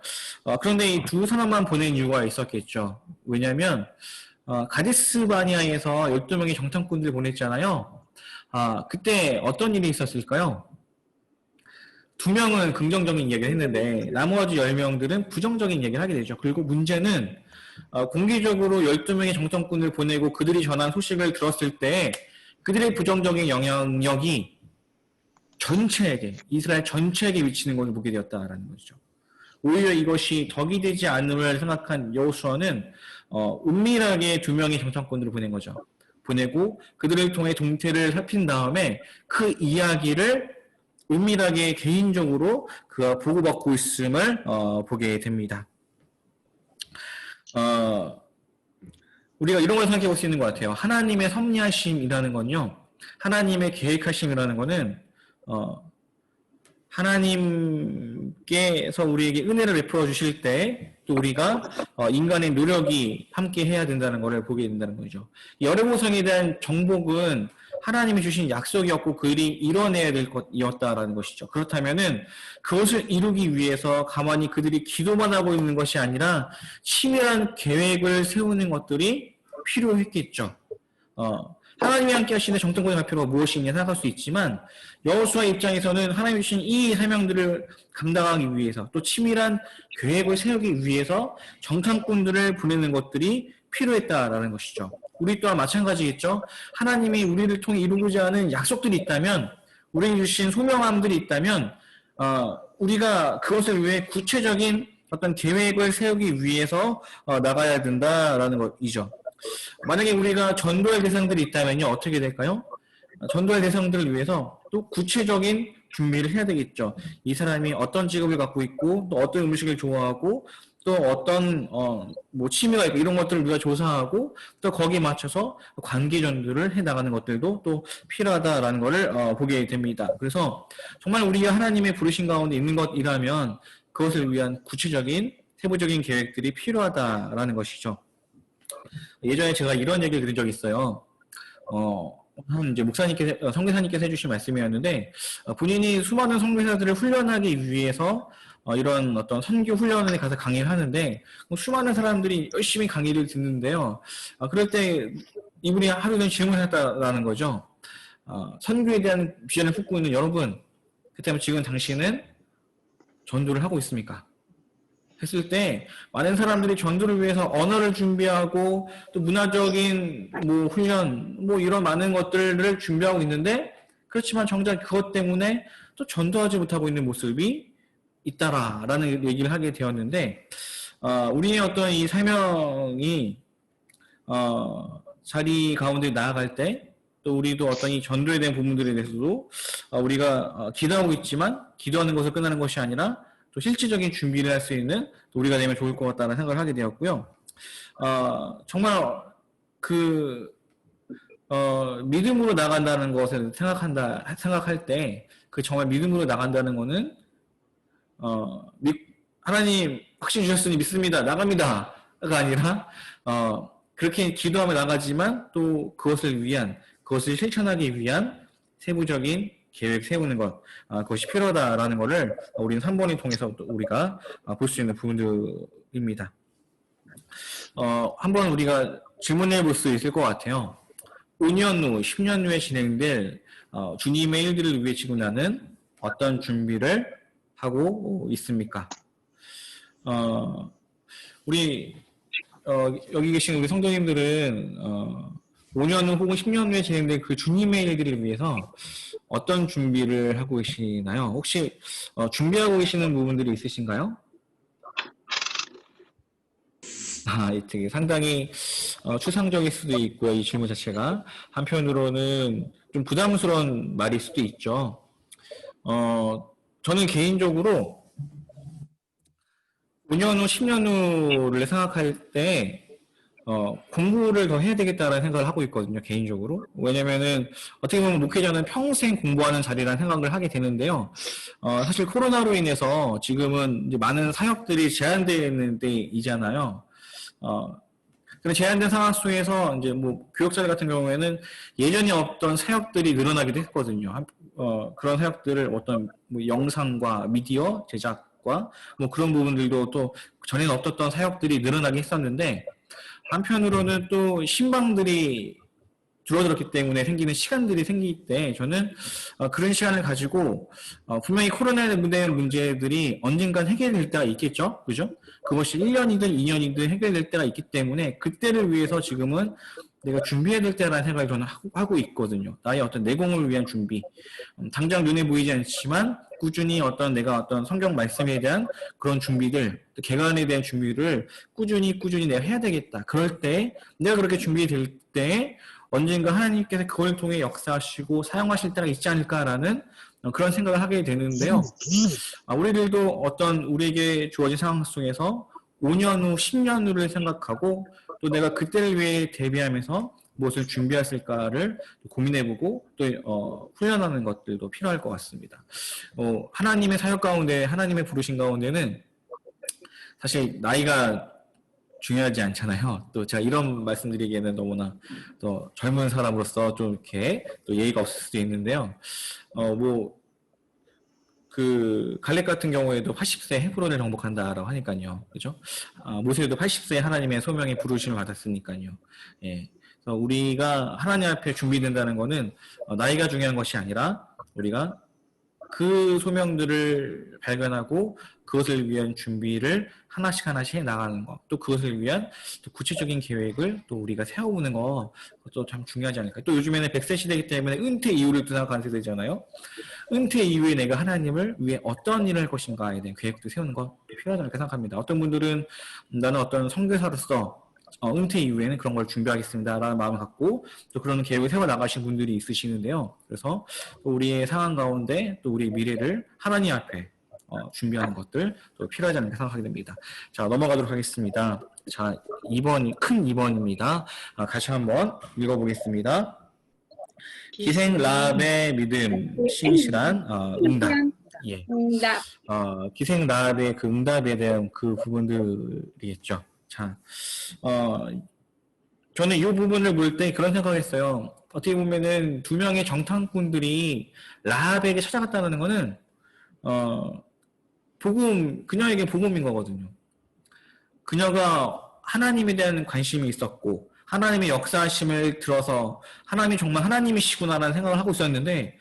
그런데 이 두 사람만 보낸 이유가 있었겠죠. 왜냐하면 가데스 바니아에서 12명의 정탐꾼들을 보냈잖아요. 그때 어떤 일이 있었을까요? 2명은 긍정적인 이야기를 했는데 나머지 10명들은 부정적인 이야기를 하게 되죠. 그리고 문제는 공개적으로 12명의 정탐꾼을 보내고 그들이 전한 소식을 들었을 때 그들의 부정적인 영향력이 전체에게, 이스라엘 전체에게 미치는 것을 보게 되었다라는 것이죠. 오히려 이것이 덕이 되지 않음을 생각한 여호수아는 은밀하게 2명의 정탐꾼들을 보낸 거죠. 보내고 그들을 통해 동태를 살핀 다음에 그 이야기를 은밀하게 개인적으로 그가 보고받고 있음을 보게 됩니다. 우리가 이런 걸 생각해 볼 수 있는 것 같아요. 하나님의 섭리하심이라는 건요. 하나님의 계획하심이라는 거는 하나님께서 우리에게 은혜를 베풀어 주실 때 또 우리가 인간의 노력이 함께 해야 된다는 것을 보게 된다는 거죠. 여레모성에 대한 정복은 하나님이 주신 약속이었고 그들이 이뤄내야 될 것이었다라는 것이죠. 그렇다면은 그것을 이루기 위해서 가만히 그들이 기도만 하고 있는 것이 아니라 치밀한 계획을 세우는 것들이 필요했겠죠. 하나님이 함께 하시는 정통권의 발표가 무엇이냐 생각할 수 있지만 여호수아 입장에서는 하나님이 주신 이 사명들을 감당하기 위해서 또 치밀한 계획을 세우기 위해서 정탐꾼들을 보내는 것들이 필요했다라는 것이죠. 우리 또한 마찬가지겠죠. 하나님이 우리를 통해 이루고자 하는 약속들이 있다면 우리에게 주신 소명함들이 있다면 우리가 그것을 위해 구체적인 어떤 계획을 세우기 위해서 나가야 된다라는 것이죠. 만약에 우리가 전도할 대상들이 있다면요, 어떻게 될까요? 전도할 대상들을 위해서 또 구체적인 준비를 해야 되겠죠. 이 사람이 어떤 직업을 갖고 있고, 또 어떤 음식을 좋아하고, 또 어떤 취미가 있고 이런 것들을 우리가 조사하고 또 거기에 맞춰서 관계 전도를 해 나가는 것들도 또 필요하다라는 것을 보게 됩니다. 그래서 정말 우리가 하나님의 부르신 가운데 있는 것이라면 그것을 위한 구체적인 세부적인 계획들이 필요하다라는 것이죠. 예전에 제가 이런 얘기를 들은 적이 있어요. 이제 목사님께서, 선교사님께서 해주신 말씀이었는데, 본인이 수많은 선교사들을 훈련하기 위해서 이런 어떤 선교 훈련에 가서 강의를 하는데, 수많은 사람들이 열심히 강의를 듣는데요. 그럴 때 이분이 하루는 질문을 했다라는 거죠. 선교에 대한 비전을 품고 있는 여러분, 그렇다면 지금 당신은 전도를 하고 있습니까? 했을 때 많은 사람들이 전도를 위해서 언어를 준비하고 또 문화적인 훈련 이런 많은 것들을 준비하고 있는데 그렇지만 정작 그것 때문에 또 전도하지 못하고 있는 모습이 있다라는 얘기를 하게 되었는데 우리의 어떤 이 사명이 자리 가운데 나아갈 때 또 우리도 어떤 이 전도에 대한 부분들에 대해서도 우리가 기도하고 있지만 기도하는 것을 끝나는 것이 아니라 또 실질적인 준비를 할 수 있는 우리가 되면 좋을 것 같다는 생각을 하게 되었고요. 정말 믿음으로 나간다는 것을 생각할 때 그 정말 믿음으로 나간다는 것은 하나님 확신 주셨으니 믿습니다. 나갑니다가 아니라 그렇게 기도하며 나가지만 또 그것을 실천하기 위한 세부적인 계획 세우는 것, 그것이 필요하다라는 것을 우리는 3번을 통해서 우리가 볼 수 있는 부분들입니다. 한번 우리가 질문해 볼 수 있을 것 같아요. 5년 후, 10년 후에 진행될 주님의 일들을 위해 지금 나는 어떤 준비를 하고 있습니까? 여기 계신 우리 성도님들은 5년 후 혹은 10년 후에 진행될 그 주님의 일들을 위해서 어떤 준비를 하고 계시나요? 혹시 준비하고 계시는 부분들이 있으신가요? 되게 상당히 추상적일 수도 있고요. 이 질문 자체가 한편으로는 좀 부담스러운 말일 수도 있죠. 저는 개인적으로 5년 후, 10년 후를 생각할 때 공부를 더 해야 되겠다라는 생각을 하고 있거든요, 개인적으로. 왜냐면은, 어떻게 보면 목회자는 평생 공부하는 자리라는 생각을 하게 되는데요. 사실 코로나로 인해서 지금은 이제 많은 사역들이 제한되는 때이잖아요. 그런 제한된 상황 속에서 이제 교역자들 같은 경우에는 예전에 없던 사역들이 늘어나기도 했거든요. 그런 사역들을 어떤 영상과 미디어 제작과 그런 부분들도 또 전에는 없었던 사역들이 늘어나긴 했었는데, 한편으로는 또 신방들이 줄어들었기 때문에 생기는 시간들이 생길 때 저는 그런 시간을 가지고 분명히 코로나에 대한 문제들이 언젠간 해결될 때가 있겠죠. 그죠? 그것이 1년이든 2년이든 해결될 때가 있기 때문에 그때를 위해서 지금은 내가 준비해야 될 때라는 생각을 저는 하고 있거든요. 나의 어떤 내공을 위한 준비. 당장 눈에 보이지 않지만 꾸준히 내가 어떤 성경 말씀에 대한 그런 준비들, 또 개관에 대한 준비를 꾸준히 내가 해야 되겠다. 그럴 때 내가 그렇게 준비될 때 언젠가 하나님께서 그걸 통해 역사하시고 사용하실 때가 있지 않을까라는 그런 생각을 하게 되는데요. 우리들도 우리에게 주어진 상황 속에서 5년 후, 10년 후를 생각하고 또 내가 그때를 위해 대비하면서 무엇을 준비했을까를 고민해보고 또 훈련하는 것들도 필요할 것 같습니다. 하나님의 사역 가운데, 하나님의 부르신 가운데는 사실 나이가 중요하지 않잖아요. 또 제가 이런 말씀드리기에는 너무나 또 젊은 사람으로서 좀 이렇게 또 예의가 없을 수도 있는데요. 갈렙 같은 경우에도 80세 헤브론을 정복한다라고 하니까요. 그죠? 모세도 80세 하나님의 소명에 부르심을 받았으니까요. 예. 그래서 우리가 하나님 앞에 준비된다는 것은 나이가 중요한 것이 아니라 우리가 그 소명들을 발견하고 그것을 위한 준비를 하나씩 나가는 것, 또 그것을 위한 또 구체적인 계획을 또 우리가 세워보는 것, 그것도 참 중요하지 않을까. 또 요즘에는 100세 시대이기 때문에 은퇴 이후를 또 생각하는 세대잖아요. 은퇴 이후에 내가 하나님을 위해 어떤 일을 할 것인가에 대한 계획도 세우는 것 필요하지 않을까 생각합니다. 어떤 분들은 나는 어떤 선교사로서 은퇴 이후에는 그런 걸 준비하겠습니다라는 마음을 갖고 또 그런 계획을 세워 나가신 분들이 있으시는데요. 그래서 또 우리의 상황 가운데 또 우리의 미래를 하나님 앞에 준비하는 것들 또 필요하지 않을까 생각하게 됩니다. 자, 넘어가도록 하겠습니다. 자, 2번이 큰 2번입니다. 같이 한번 읽어보겠습니다. 기생 라합의 믿음, 신실한 응답. 예. 기생 라합의 그 응답에 대한 그 부분들이겠죠. 자, 저는 이 부분을 볼 때 그런 생각을 했어요. 어떻게 보면은 두 명의 정탐꾼들이 라합에게 찾아갔다는 거는 그녀에게 복음인 거거든요. 그녀가 하나님에 대한 관심이 있었고 하나님의 역사하심을 들어서 하나님이 정말 하나님이시구나라는 생각을 하고 있었는데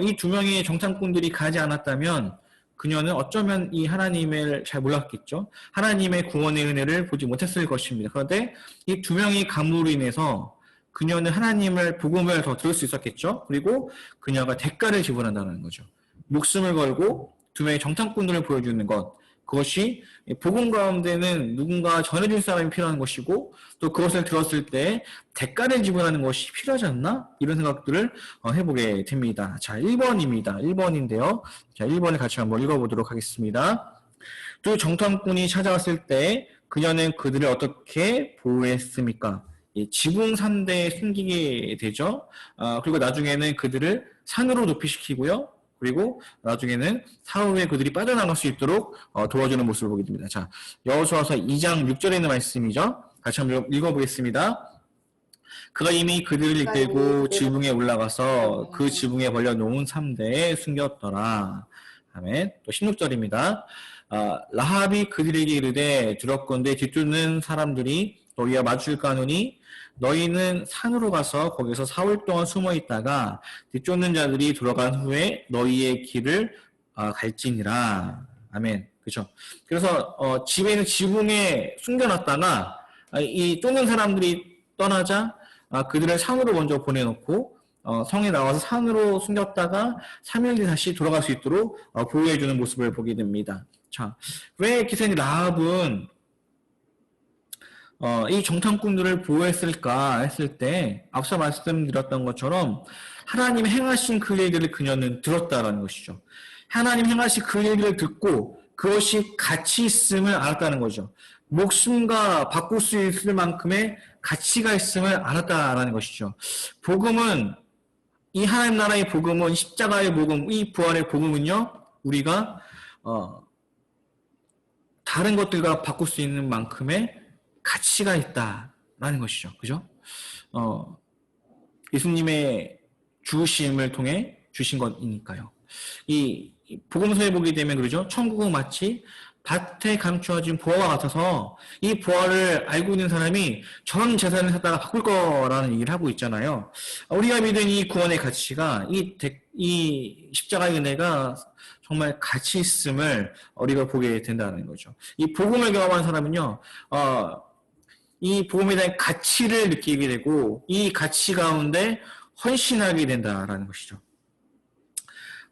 이 두 명의 정탐꾼들이 가지 않았다면 그녀는 어쩌면 이 하나님을 잘 몰랐겠죠. 하나님의 구원의 은혜를 보지 못했을 것입니다. 그런데 이 두 명이 감으로 인해서 그녀는 하나님을 복음을 더 들을 수 있었겠죠. 그리고 그녀가 대가를 지불한다는 거죠. 목숨을 걸고 두 명의 정탐꾼들을 보여주는 것, 그것이 복음 가운데는 누군가 전해줄 사람이 필요한 것이고 또 그것을 들었을 때 대가를 지불하는 것이 필요하지 않나? 이런 생각들을 해보게 됩니다. 자, 1번입니다. 1번인데요. 자, 1번을 같이 한번 읽어보도록 하겠습니다. 두 정탐꾼이 찾아왔을 때 그녀는 그들을 어떻게 보호했습니까? 지붕 3대에 숨기게 되죠. 그리고 나중에는 그들을 산으로 높이시키고요. 그리고 나중에는 사후에 그들이 빠져나갈 수 있도록 도와주는 모습을 보게 됩니다. 자, 여호수아서 2장 6절에 있는 말씀이죠. 같이 한번 읽어보겠습니다. 그가 이미 그들을 이끌고 지붕에 올라가서 그 지붕에 벌려놓은 3대에 숨겼더라. 아멘. 또 16절입니다. 라합이 그들에게 이르되 들었건대 뒤쫓는 사람들이 너희와 마주칠까 하노니 너희는 산으로 가서 거기서 사흘 동안 숨어 있다가 뒤쫓는 자들이 들어간 후에 너희의 길을 갈지니라. 아멘. 그렇죠. 그래서 집에는 지붕에 숨겨놨다가 이 쫓는 사람들이 떠나자 그들을 산으로 먼저 보내놓고 성에 나와서 산으로 숨겼다가 3일 뒤 다시 돌아갈 수 있도록 보호해주는 모습을 보게 됩니다. 자, 왜 기생이 라합은 이 정탐꾼들을 보호했을까 했을 때 앞서 말씀드렸던 것처럼 하나님 행하신 그 일들을 그녀는 들었다라는 것이죠. 하나님 행하신 그 일들을 듣고 그것이 가치 있음을 알았다는 거죠. 목숨과 바꿀 수 있을 만큼의 가치가 있음을 알았다라는 것이죠. 복음은 이 하나님 나라의 복음은 십자가의 복음, 이 부활의 복음은요. 우리가 다른 것들과 바꿀 수 있는 만큼의 가치가 있다라는 것이죠. 그죠? 예수님의 죽으심을 통해 주신 것이니까요. 이 복음서에 보게 되면 그러죠. 천국은 마치 밭에 감추어진 보화와 같아서 이 보화를 알고 있는 사람이 전 재산을 갖다가 바꿀 거라는 얘기를 하고 있잖아요. 우리가 믿은 이 구원의 가치가 이 십자가의 은혜가 정말 가치 있음을 우리가 보게 된다는 거죠. 이 복음을 경험한 사람은요, 이 복음에 대한 가치를 느끼게 되고 이 가치 가운데 헌신하게 된다라는 것이죠.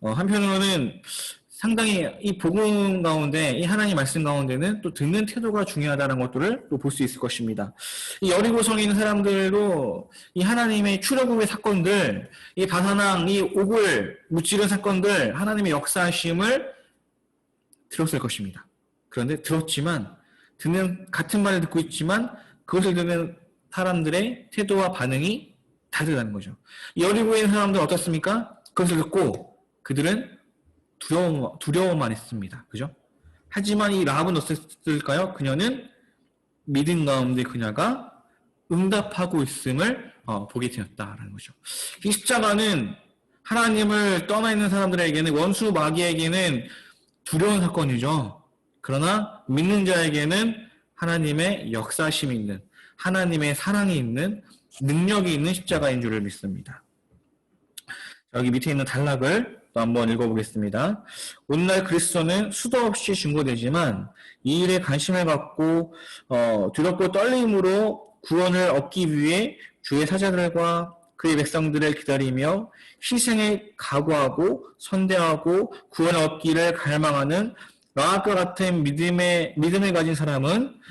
한편으로는 상당히 이 복음 가운데, 이 하나님 말씀 가운데는 또 듣는 태도가 중요하다는 것들을 또 볼 수 있을 것입니다. 이 여리고성에 있는 사람들도 이 하나님의 출애굽의 사건들, 이 바사랑, 이 옥을 무찌른 사건들, 하나님의 역사하심을 들었을 것입니다. 그런데 들었지만, 같은 말을 듣고 있지만, 그것을 듣는 사람들의 태도와 반응이 다르다는 거죠. 여리고에 있는 사람들은 어떻습니까? 그것을 듣고 그들은 두려워만 했습니다. 그죠? 하지만 이 라합은 어땠을까요? 그녀는 믿음 가운데 그녀가 응답하고 있음을 보게 되었다라는 거죠. 이 십자가는 하나님을 떠나 있는 사람들에게는, 원수 마귀에게는 두려운 사건이죠. 그러나 믿는 자에게는 하나님의 역사심이 있는, 하나님의 사랑이 있는, 능력이 있는 십자가인 줄을 믿습니다. 여기 밑에 있는 단락을 또 한번 읽어보겠습니다. 오늘날 그리스도는 수도 없이 증거되지만 이 일에 관심을 갖고 두렵고 떨림으로 구원을 얻기 위해 주의 사자들과 그의 백성들을 기다리며 희생에 각오하고 선대하고 구원을 얻기를 갈망하는 라합과 같은 믿음을 가진 사람은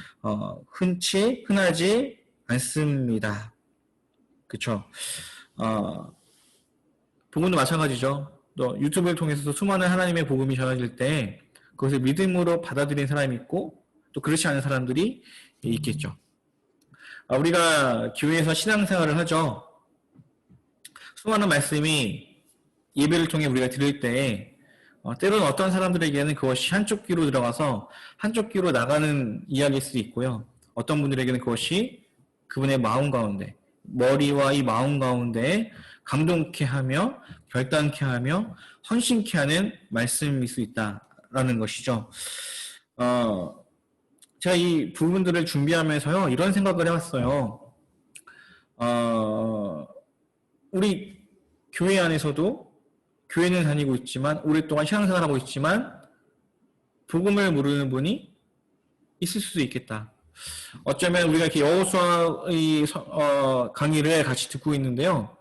흔하지 않습니다. 그쵸? 복음도 마찬가지죠. 또 유튜브를 통해서도 수많은 하나님의 복음이 전해질 때 그것을 믿음으로 받아들이는 사람이 있고 또 그렇지 않은 사람들이 있겠죠. 우리가 교회에서 신앙생활을 하죠. 수많은 말씀이 예배를 통해 우리가 들을 때 때로는 어떤 사람들에게는 그것이 한쪽 귀로 들어가서 한쪽 귀로 나가는 이야기일 수도 있고요. 어떤 분들에게는 그것이 그분의 마음 가운데, 머리와 이 마음 가운데 감동케 하며 결단케 하며 헌신케 하는 말씀일 수 있다라는 것이죠. 제가 이 부분들을 준비하면서요, 이런 생각을 해왔어요. 우리 교회 안에서도 교회는 다니고 있지만 오랫동안 신앙생활하고 있지만 복음을 모르는 분이 있을 수도 있겠다. 어쩌면 우리가 이렇게 여호수아의 강의를 같이 듣고 있는데요.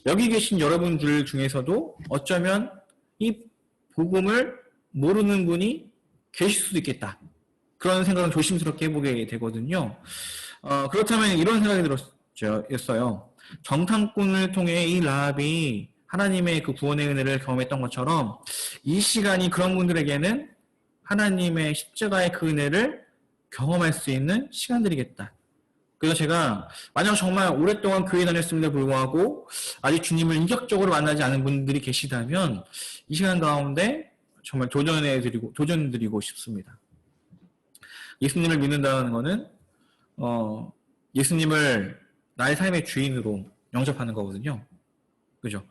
여기 계신 여러분들 중에서도 어쩌면 이 복음을 모르는 분이 계실 수도 있겠다. 그런 생각은 조심스럽게 해보게 되거든요. 그렇다면 이런 생각이 들었어요. 정탐꾼을 통해 이 라합이 하나님의 그 구원의 은혜를 경험했던 것처럼 이 시간이 그런 분들에게는 하나님의 십자가의 그 은혜를 경험할 수 있는 시간들이겠다. 그래서 제가 만약 정말 오랫동안 교회 다녔음에도 불구하고 아직 주님을 인격적으로 만나지 않은 분들이 계시다면 이 시간 가운데 정말 도전드리고 싶습니다. 예수님을 믿는다는 것은 예수님을 나의 삶의 주인으로 영접하는 거거든요. 그죠?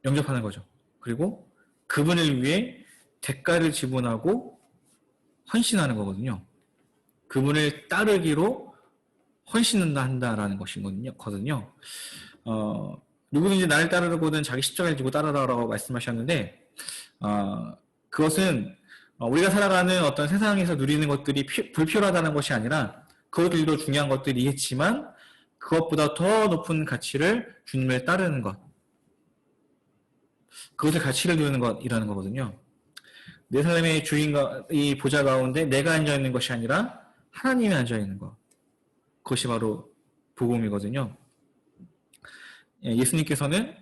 영접하는 거죠. 그리고 그분을 위해 대가를 지불하고 헌신하는 거거든요. 그분을 따르기로 헌신한다라는 것이거든요. 누구든지 나를 따르고는 자기 십자가를 지고 따르라고 말씀하셨는데, 그것은 우리가 살아가는 어떤 세상에서 누리는 것들이 불필요하다는 것이 아니라 그것들도 중요한 것들이겠지만 그것보다 더 높은 가치를 주님을 따르는 것, 그것을 가치를 두는 것이라는 거거든요. 내 삶의 주인과 이 보좌 가운데 내가 앉아있는 것이 아니라 하나님이 앉아있는 것, 그것이 바로 복음이거든요. 예수님께서는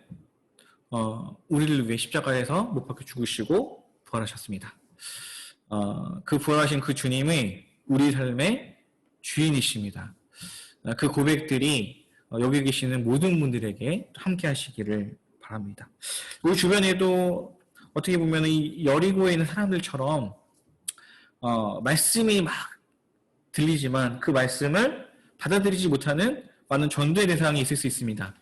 우리를 위해 십자가에서 못 박혀 죽으시고 부활하셨습니다. 그 부활하신 그 주님이 우리 삶의 주인이십니다. 그 고백들이 여기 계시는 모든 분들에게 함께 하시기를 바랍니다. 우리 주변에도 어떻게 보면 이 여리고에 있는 사람들처럼 말씀이 막 들리지만 그 말씀을 받아들이지 못하는 많은 전도의 대상이 있을 수 있습니다.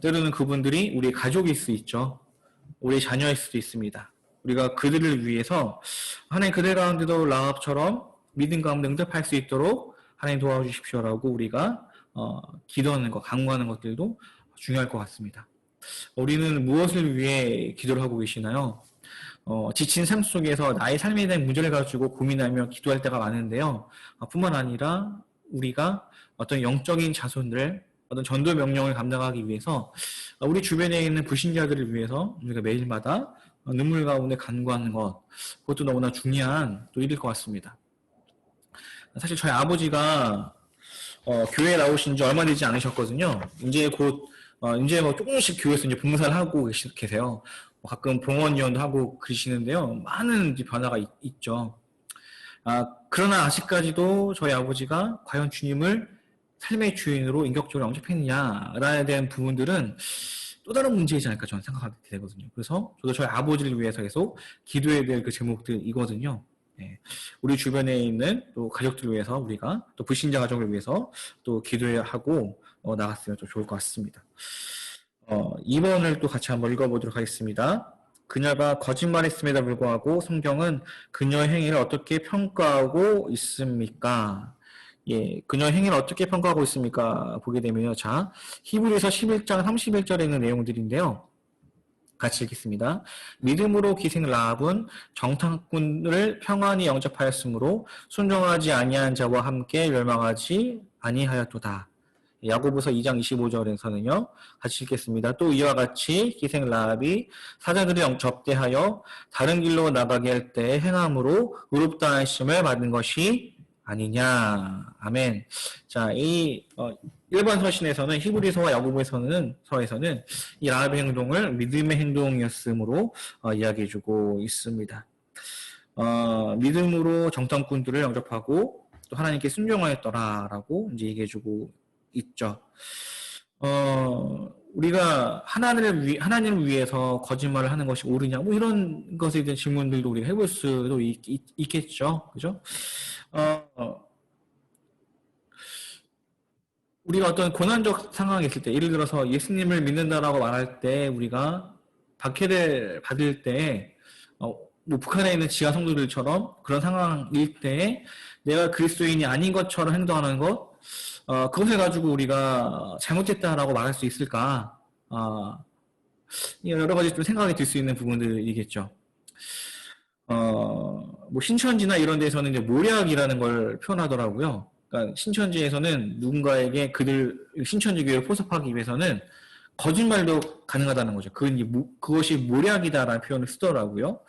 때로는 그분들이 우리의 가족일 수 있죠. 우리의 자녀일 수도 있습니다. 우리가 그들을 위해서 하나님 그들 가운데도 라합처럼 믿음 가운데 응답할 수 있도록 하나님 도와주십시오라고 우리가 기도하는 것, 간구하는 것들도 중요할 것 같습니다. 우리는 무엇을 위해 기도를 하고 계시나요? 지친 삶 속에서 나의 삶에 대한 문제를 가지고 고민하며 기도할 때가 많은데요. 뿐만 아니라 우리가 어떤 영적인 자손들, 어떤 전도 명령을 감당하기 위해서 우리 주변에 있는 불신자들을 위해서 우리가 매일마다 눈물 가운데 간구하는 것, 그것도 너무나 중요한 또 일일 것 같습니다. 사실 저희 아버지가 교회에 나오신 지 얼마 되지 않으셨거든요. 이제 뭐 조금씩 교회에서 이제 봉사를 하고 계세요. 가끔 봉헌위원도 하고 그러시는데요. 많은 이제 변화가 있죠. 그러나 아직까지도 저희 아버지가 과연 주님을 삶의 주인으로 인격적으로 영접했느냐에 대한 부분들은 또 다른 문제이지 않을까 저는 생각하게 되거든요. 그래서 저도 저희 아버지를 위해서 계속 기도해야 될 그 제목들이거든요. 네. 우리 주변에 있는 또 가족들을 위해서 우리가 또 불신자 가족을 위해서 또 기도해야 하고 나갔으면 좀 좋을 것 같습니다. 2번을 또 같이 한번 읽어보도록 하겠습니다. 그녀가 거짓말했음에도 불구하고 성경은 그녀의 행위를 어떻게 평가하고 있습니까? 예, 그녀의 행위를 어떻게 평가하고 있습니까? 보게 되면요. 자, 히브리서 11장 31절에 있는 내용들인데요. 같이 읽겠습니다. 믿음으로 기생 라합은 정탐꾼을 평안히 영접하였으므로 순종하지 아니한 자와 함께 멸망하지 아니하였도다. 야고보서 2장 25절에서는요. 같이 읽겠습니다. 또 이와 같이 기생 라합이 사자들을 접대하여 다른 길로 나가게 할 때 행함으로 의롭다 하심을 받은 것이 아니냐. 아멘. 자, 이 일반 서신에서는 히브리서와 야고보서에서는 이 라합의 행동을 믿음의 행동이었으므로 이야기해주고 있습니다. 믿음으로 정탐꾼들을 영접하고 또 하나님께 순종하였더라라고 이제 얘기해주고 있죠. 우리가 하나님을 위해서 거짓말을 하는 것이 옳으냐, 뭐 이런 것에 대한 질문들도 우리가 해볼 수도 있겠죠. 그죠? 우리가 어떤 고난적 상황이 있을 때, 예를 들어서 예수님을 믿는다라고 말할 때, 우리가 박해를 받을 때, 뭐 북한에 있는 지하 성도들처럼 그런 상황일 때, 내가 그리스도인이 아닌 것처럼 행동하는 것, 그것을 가지고 우리가 잘못했다라고 말할 수 있을까? 여러 가지 좀 생각이 들 수 있는 부분들이겠죠. 뭐 신천지나 이런 데서는 이제 모략이라는 걸 표현하더라고요. 그러니까 신천지에서는 누군가에게 신천지 교회를 포섭하기 위해서는 거짓말도 가능하다는 거죠. 그것이 모략이다라는 표현을 쓰더라고요.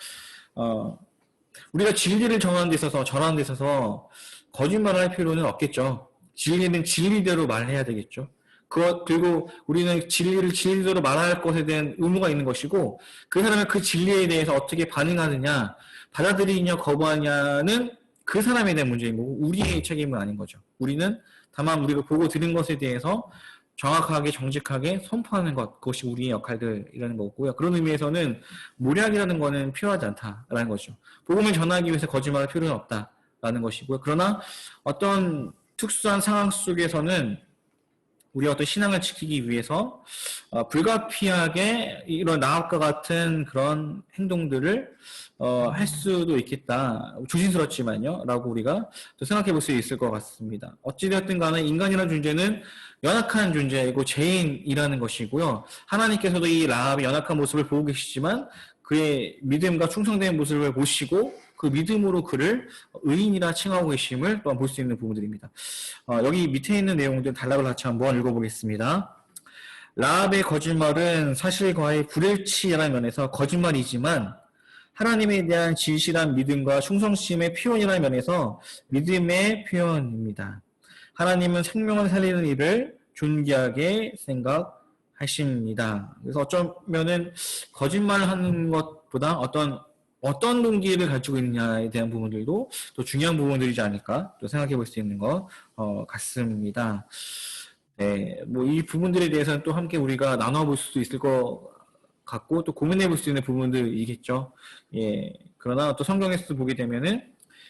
우리가 진리를 전하는 데 있어서 거짓말을 할 필요는 없겠죠. 진리는 진리대로 말해야 되겠죠. 그리고 우리는 진리를 진리대로 말할 것에 대한 의무가 있는 것이고, 그 사람은 그 진리에 대해서 어떻게 반응하느냐, 받아들이냐, 거부하냐는 그 사람에 대한 문제인 거고, 우리의 책임은 아닌 거죠. 우리는 다만 우리가 보고 들은 것에 대해서 정확하게, 정직하게 선포하는 것, 그것이 우리의 역할들이라는 거고요. 그런 의미에서는 모략이라는 것은 필요하지 않다라는 거죠. 복음을 전하기 위해서 거짓말할 필요는 없다라는 것이고요. 그러나 어떤 특수한 상황 속에서는 우리가 어떤 신앙을 지키기 위해서 불가피하게 이런 나합과 같은 그런 행동들을 할 수도 있겠다. 조심스럽지만요. 라고 우리가 또 생각해 볼 수 있을 것 같습니다. 어찌되었든 간에 인간이라는 존재는 연약한 존재이고 죄인이라는 것이고요. 하나님께서도 이 라합의 연약한 모습을 보고 계시지만 그의 믿음과 충성된 모습을 보시고 그 믿음으로 그를 의인이라 칭하고 계심을 또한 볼 수 있는 부분들입니다. 여기 밑에 있는 내용들 단락을 같이 한번 읽어보겠습니다. 라합의 거짓말은 사실과의 불일치라는 면에서 거짓말이지만 하나님에 대한 진실한 믿음과 충성심의 표현이라는 면에서 믿음의 표현입니다. 하나님은 생명을 살리는 일을 존귀하게 생각하십니다. 그래서 어쩌면은 거짓말을 하는 것보다 어떤 동기를 가지고 있느냐에 대한 부분들도 또 중요한 부분들이지 않을까 또 생각해 볼 수 있는 것 같습니다. 네, 뭐 이 부분들에 대해서는 또 함께 우리가 나눠볼 수도 있을 것 같고 또 고민해 볼 수 있는 부분들이겠죠. 예, 그러나 또 성경에서 보게 되면은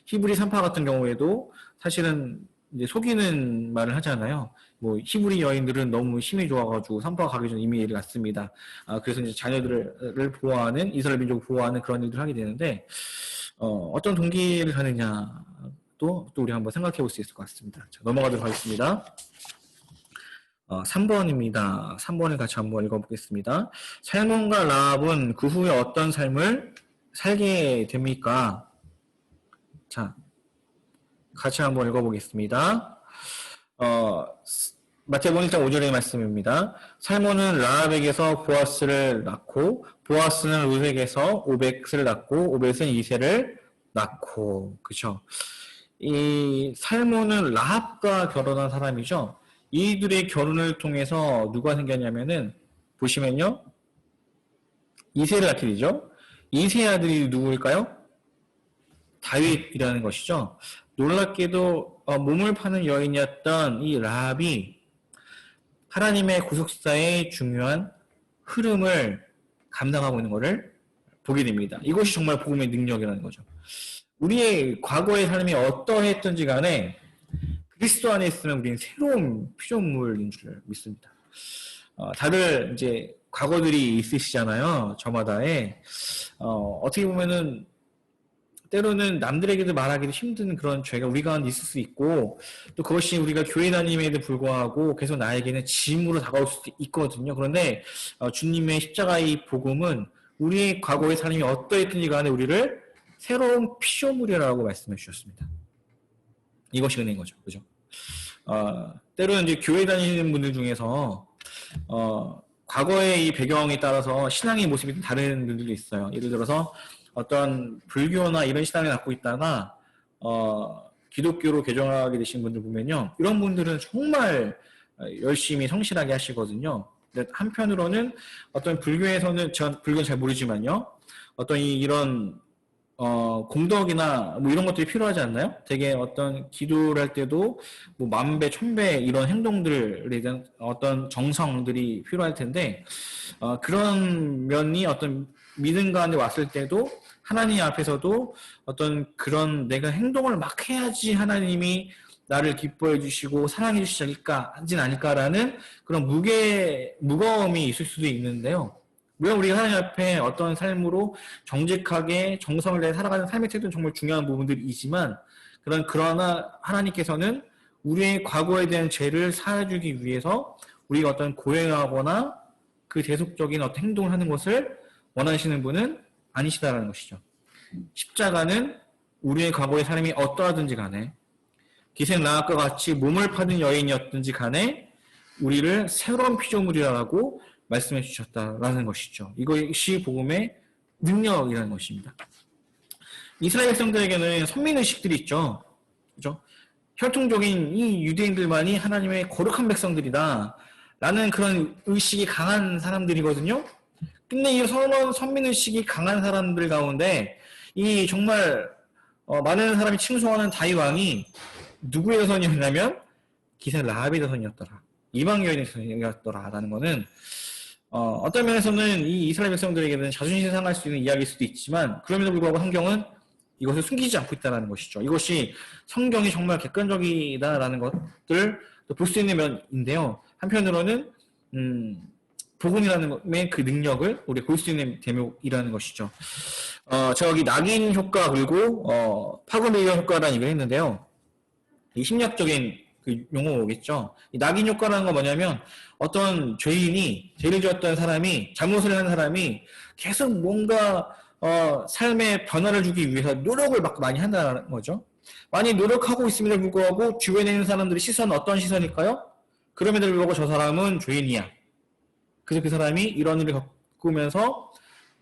히브리 3파 같은 경우에도 사실은 이제 속이는 말을 하잖아요. 뭐 히브리 여인들은 너무 힘이 좋아가지고 산파 가기 전에 이미 일이 났습니다. 그래서 이제 자녀들을 보호하는 이스라엘 민족을 보호하는 그런 일들을 하게 되는데 어떤 동기를 가느냐 또 우리 한번 생각해 볼 수 있을 것 같습니다. 자, 넘어가도록 하겠습니다. 3번입니다. 3번을 같이 한번 읽어보겠습니다. 살몬과 라합은 그 후에 어떤 삶을 살게 됩니까? 자, 같이 한번 읽어보겠습니다. 마태복음 1장 5절의 말씀입니다. 살몬은 라합에게서 보아스를 낳고 보아스는 룻에게서 오벳을 낳고 오벳은 이새를 낳고 그죠? 이 살몬은 라합과 결혼한 사람이죠. 이들의 결혼을 통해서 누가 생겼냐면은 보시면요. 이새를 낳게 되죠. 이새 아들이 누구일까요? 다윗이라는 것이죠. 놀랍게도 몸을 파는 여인이었던 이 라합이 하나님의 구속사의 중요한 흐름을 감당하고 있는 것을 보게 됩니다. 이것이 정말 복음의 능력이라는 거죠. 우리의 과거의 삶이 어떠했든지 간에 그리스도 안에 있으면 우리는 새로운 피조물인 줄 믿습니다. 다들 이제 과거들이 있으시잖아요. 저마다에. 어떻게 보면은 때로는 남들에게도 말하기도 힘든 그런 죄가 우리 가운데 있을 수 있고 또 그것이 우리가 교회 다님에도 불구하고 계속 나에게는 짐으로 다가올 수도 있거든요. 그런데 주님의 십자가의 복음은 우리의 과거의 삶이 어떠했든지 간에 우리를 새로운 피조물이라고 말씀해 주셨습니다. 이것이 은혜인 거죠. 그죠? 때로는 이제 교회 다니시는 분들 중에서 과거의 이 배경에 따라서 신앙의 모습이 다른 분들도 있어요. 예를 들어서 어떤 불교나 이런 신앙을 갖고 있다가 기독교로 개종하게 되신 분들 보면요. 이런 분들은 정말 열심히 성실하게 하시거든요. 근데 한편으로는 어떤 불교에서는 전 불교는 잘 모르지만요. 어떤 이런 공덕이나 뭐 이런 것들이 필요하지 않나요? 되게 어떤 기도를 할 때도 뭐 만배, 천배 이런 행동들에 대한 어떤 정성들이 필요할 텐데 그런 면이 어떤 믿음 가운데 왔을 때도 하나님 앞에서도 어떤 그런 내가 행동을 막 해야지 하나님이 나를 기뻐해 주시고 사랑해 주시지 않을까라는 그런 무거움이 있을 수도 있는데요. 물론 우리가 하나님 앞에 어떤 삶으로 정직하게 정성을 내어 살아가는 삶의 태도는 정말 중요한 부분들이지만 그러나 하나님께서는 우리의 과거에 대한 죄를 사해주기 위해서 우리가 어떤 고행하거나 그 대속적인 어떤 행동을 하는 것을 원하시는 분은 아니시다라는 것이죠. 십자가는 우리의 과거의 삶이 어떠하든지 간에 기생 라합과 같이 몸을 파는 여인이었든지 간에 우리를 새로운 피조물이라고 말씀해 주셨다라는 것이죠. 이것이 복음의 능력이라는 것입니다. 이스라엘 백성들에게는 선민의식들이 있죠. 그죠? 혈통적인 이 유대인들만이 하나님의 거룩한 백성들이다 라는 그런 의식이 강한 사람들이거든요. 근데 이 선민의식이 강한 사람들 가운데 이 정말 많은 사람이 칭송하는 다윗 왕이 누구의 자손이었냐면 기생 라합의 자손이었더라. 이방 여인의 자손이었더라라는 거는 어떤 면에서는 이 이스라엘 백성들에게는 자존심 상할 수 있는 이야기일 수도 있지만 그럼에도 불구하고 성경은 이것을 숨기지 않고 있다는 것이죠. 이것이 성경이 정말 객관적이다라는 것들 볼 수 있는 면인데요. 한편으로는 복음이라는 그 능력을 우리 볼 수 있는 대목이라는 것이죠. 제가 여기 낙인 효과 그리고 파급력의 효과라는 얘기를 했는데요. 이 심리학적인 그 용어겠죠. 이 낙인 효과라는 건 뭐냐면 어떤 죄인이 죄를 지었던 사람이 잘못을 한 사람이 계속 뭔가 삶에 변화를 주기 위해서 노력을 막 많이 한다는 거죠. 많이 노력하고 있음에도 불구하고 주변에 있는 사람들의 시선은 어떤 시선일까요? 그럼에도 불구하고 저 사람은 죄인이야. 그래서 그 사람이 이런 일을 겪으면서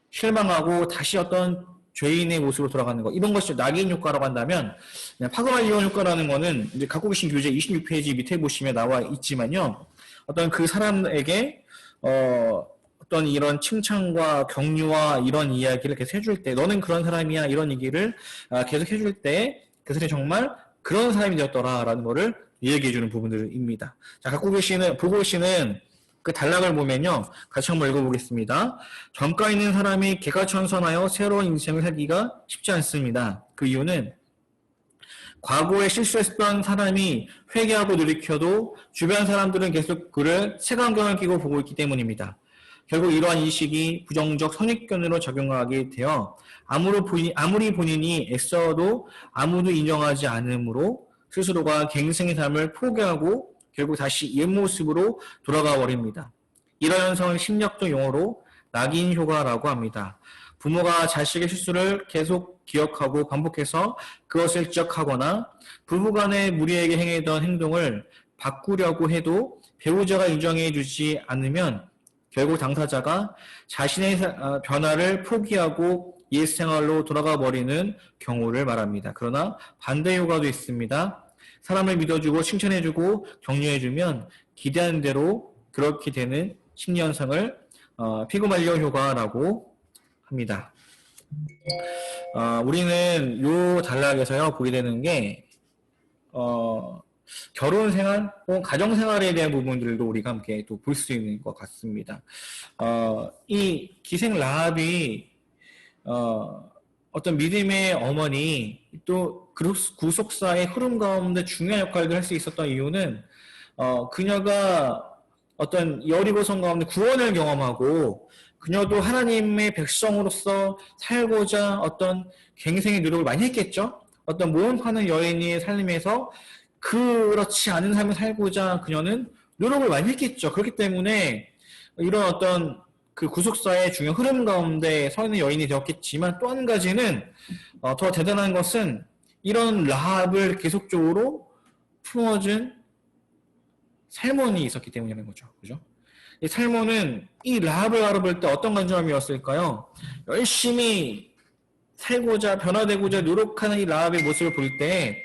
실망하고 다시 어떤 죄인의 모습으로 돌아가는 것. 이런 것이 낙인 효과라고 한다면 파그말리온 효과라는 거는 이제 갖고 계신 교재 26페이지 밑에 보시면 나와 있지만요. 어떤 그 사람에게 어떤 이런 칭찬과 격려와 이런 이야기를 계속 해줄 때 너는 그런 사람이야 이런 얘기를 계속 해줄 때 그 사람이 정말 그런 사람이 되었더라라는 거를 얘기해 주는 부분들입니다. 자, 보고 계시는 그 단락을 보면요. 같이 한번 읽어보겠습니다. 정가 있는 사람이 개가천선하여 새로운 인생을 살기가 쉽지 않습니다. 그 이유는 과거에 실수했던 사람이 회개하고 돌이켜도 주변 사람들은 계속 그를 색안경을 끼고 보고 있기 때문입니다. 결국 이러한 인식이 부정적 선입견으로 작용하게 되어 아무리 본인이 애써도 아무도 인정하지 않으므로 스스로가 갱생의 삶을 포기하고 결국 다시 옛 모습으로 돌아가 버립니다. 이런 현상을 심리학적 용어로 낙인 효과라고 합니다. 부모가 자식의 실수를 계속 기억하고 반복해서 그것을 지적하거나 부부간에 무리에게 행했던 행동을 바꾸려고 해도 배우자가 인정해 주지 않으면 결국 당사자가 자신의 변화를 포기하고 옛 생활로 돌아가 버리는 경우를 말합니다. 그러나 반대 효과도 있습니다. 사람을 믿어주고 칭찬해주고 격려해주면 기대하는 대로 그렇게 되는 심리 현상을 피그말리온 효과라고 합니다. 우리는 요 단락에서요 보게 되는 게 결혼 생활 혹은 가정 생활에 대한 부분들도 우리가 함께 또 볼 수 있는 것 같습니다. 이 기생 라합이 어떤 믿음의 어머니 또 구속사의 흐름 가운데 중요한 역할을 할 수 있었던 이유는 그녀가 어떤 여리고성 가운데 구원을 경험하고 그녀도 하나님의 백성으로서 살고자 어떤 갱생의 노력을 많이 했겠죠. 어떤 모험 파는 여인의 삶에서 그렇지 않은 삶을 살고자 그녀는 노력을 많이 했겠죠. 그렇기 때문에 이런 어떤 그 구속사의 중요한 흐름 가운데 서 있는 여인이 되었겠지만 또 한 가지는 더 대단한 것은 이런 라합을 계속적으로 품어준 살몬이 있었기 때문이라는 거죠. 그죠? 이 살몬은 이 라합을 바라볼 때 어떤 관점이었을까요? 열심히 살고자 변화되고자 노력하는 이 라합의 모습을 볼 때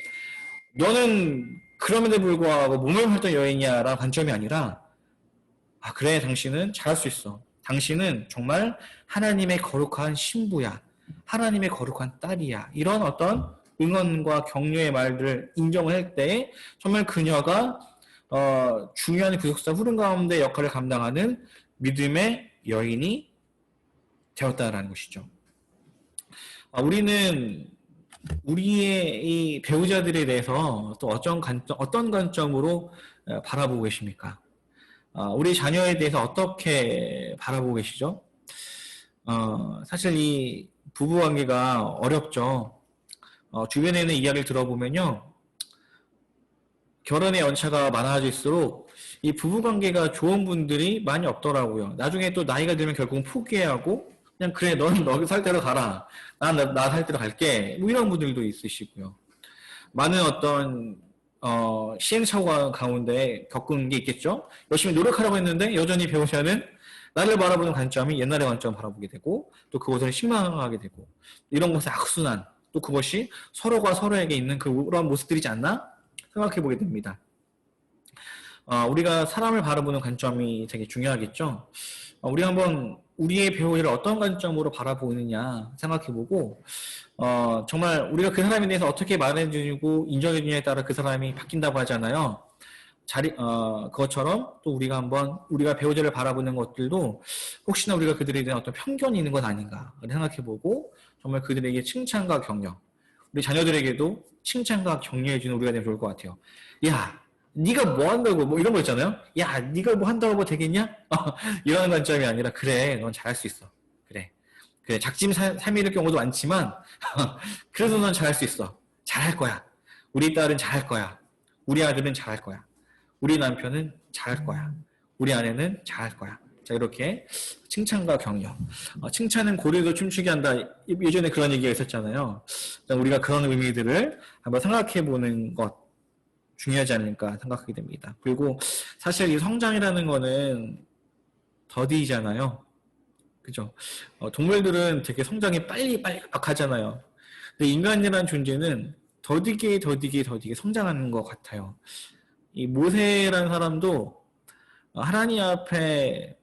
너는 그럼에도 불구하고 몸을 헐던 여인이야 라는 관점이 아니라 그래 당신은 잘할 수 있어. 당신은 정말 하나님의 거룩한 신부야. 하나님의 거룩한 딸이야. 이런 어떤 응원과 격려의 말들을 인정을 할 때 정말 그녀가 중요한 구속사 흐름 가운데 역할을 감당하는 믿음의 여인이 되었다라는 것이죠. 우리는 우리의 이 배우자들에 대해서 또 어떤 관점으로 바라보고 계십니까? 우리 자녀에 대해서 어떻게 바라보고 계시죠? 사실 이 부부관계가 어렵죠. 주변에 있는 이야기를 들어보면요. 결혼의 연차가 많아질수록 이 부부관계가 좋은 분들이 많이 없더라고요. 나중에 또 나이가 들면 결국은 포기하고 그냥 그래 넌 너 살 대로 가라. 난 나 살 대로 갈게. 뭐 이런 분들도 있으시고요. 많은 어떤 시행착오 가운데 겪은 게 있겠죠. 열심히 노력하려고 했는데 여전히 배우자는 나를 바라보는 관점이 옛날의 관점을 바라보게 되고 또 그것을 실망하게 되고 이런 것의 악순환 또 그것이 서로가 서로에게 있는 그런 모습들이지 않나 생각해 보게 됩니다. 우리가 사람을 바라보는 관점이 되게 중요하겠죠. 우리가 한번 우리의 배우자를 어떤 관점으로 바라보느냐 생각해보고 정말 우리가 그 사람에 대해서 어떻게 말해주고 인정해주냐에 따라 그 사람이 바뀐다고 하잖아요. 그것처럼 또 우리가 한번 우리가 배우자를 바라보는 것들도 혹시나 우리가 그들에 대한 어떤 편견이 있는 것 아닌가 생각해보고 정말 그들에게 칭찬과 격려 우리 자녀들에게도 칭찬과 격려해주는 우리가 되면 좋을 것 같아요. 야 네가 뭐 한다고 뭐 이런 거 있잖아요. 야 네가 뭐 한다고 뭐 되겠냐? 이런 관점이 아니라 그래 넌 잘할 수 있어. 그래 작심삼일의 경우도 많지만 그래도 넌 잘할 수 있어. 잘할 거야. 우리 딸은 잘할 거야. 우리 아들은 잘할 거야. 우리 남편은 잘할 거야. 우리 아내는 잘할 거야. 자 이렇게 칭찬과 격려. 칭찬은 고리도 춤추게 한다. 예전에 그런 얘기가 있었잖아요. 우리가 그런 의미들을 한번 생각해보는 것 중요하지 않을까 생각하게 됩니다. 그리고 사실 이 성장이라는 거는 더디잖아요. 그죠? 동물들은 되게 성장이 빨리 하잖아요. 근데 인간이라는 존재는 더디게 성장하는 것 같아요. 이 모세라는 사람도 하나님 앞에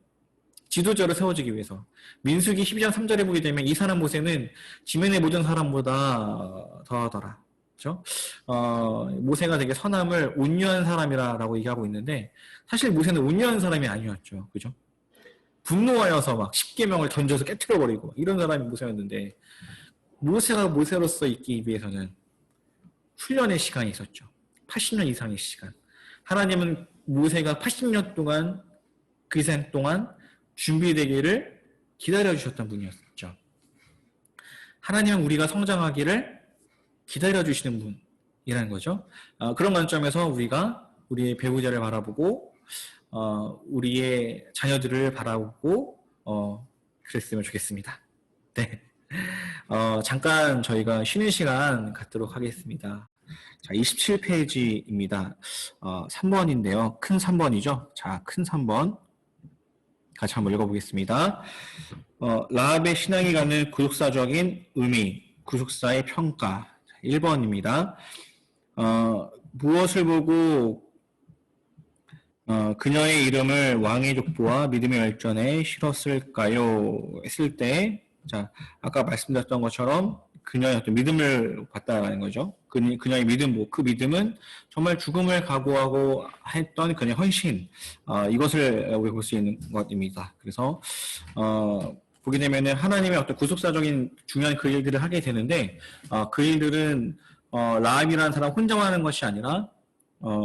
지도자로 세워지기 위해서 민수기 12장 3절에 보게 되면 이 사람 모세는 지면의 모든 사람보다 더하더라. 그렇죠? 모세가 되게 선함을 온유한 사람이라고 얘기하고 있는데 사실 모세는 온유한 사람이 아니었죠. 그죠? 분노하여서 막 십계명을 던져서 깨트려버리고 이런 사람이 모세였는데 모세가 모세로서 있기 위해서는 훈련의 시간이 있었죠. 80년 이상의 시간. 하나님은 모세가 80년 동안 그 이상 동안 준비되기를 기다려주셨던 분이었죠. 하나님은 우리가 성장하기를 기다려주시는 분이라는 거죠. 그런 관점에서 우리가 우리의 배우자를 바라보고 우리의 자녀들을 바라보고 그랬으면 좋겠습니다. 네. 잠깐 저희가 쉬는 시간 갖도록 하겠습니다. 자, 27페이지입니다. 3번인데요. 큰 3번이죠. 자, 큰 3번. 같이 한번 읽어보겠습니다. 라합의 신앙이 갖는 구속사적인 의미, 구속사의 평가. 1번입니다. 무엇을 보고 그녀의 이름을 왕의 족보와 믿음의 열전에 실었을까요? 했을 때, 자, 아까 말씀드렸던 것처럼 그녀의 어떤 믿음을 봤다라는 거죠. 그녀의 믿음, 그 믿음은 정말 죽음을 각오하고 했던 그녀의 헌신, 이것을 우리가 볼 수 있는 것입니다. 그래서, 보게 되면은 하나님의 어떤 구속사적인 중요한 그 일들을 하게 되는데, 그 일들은, 라합이라는 사람 혼자만 하는 것이 아니라,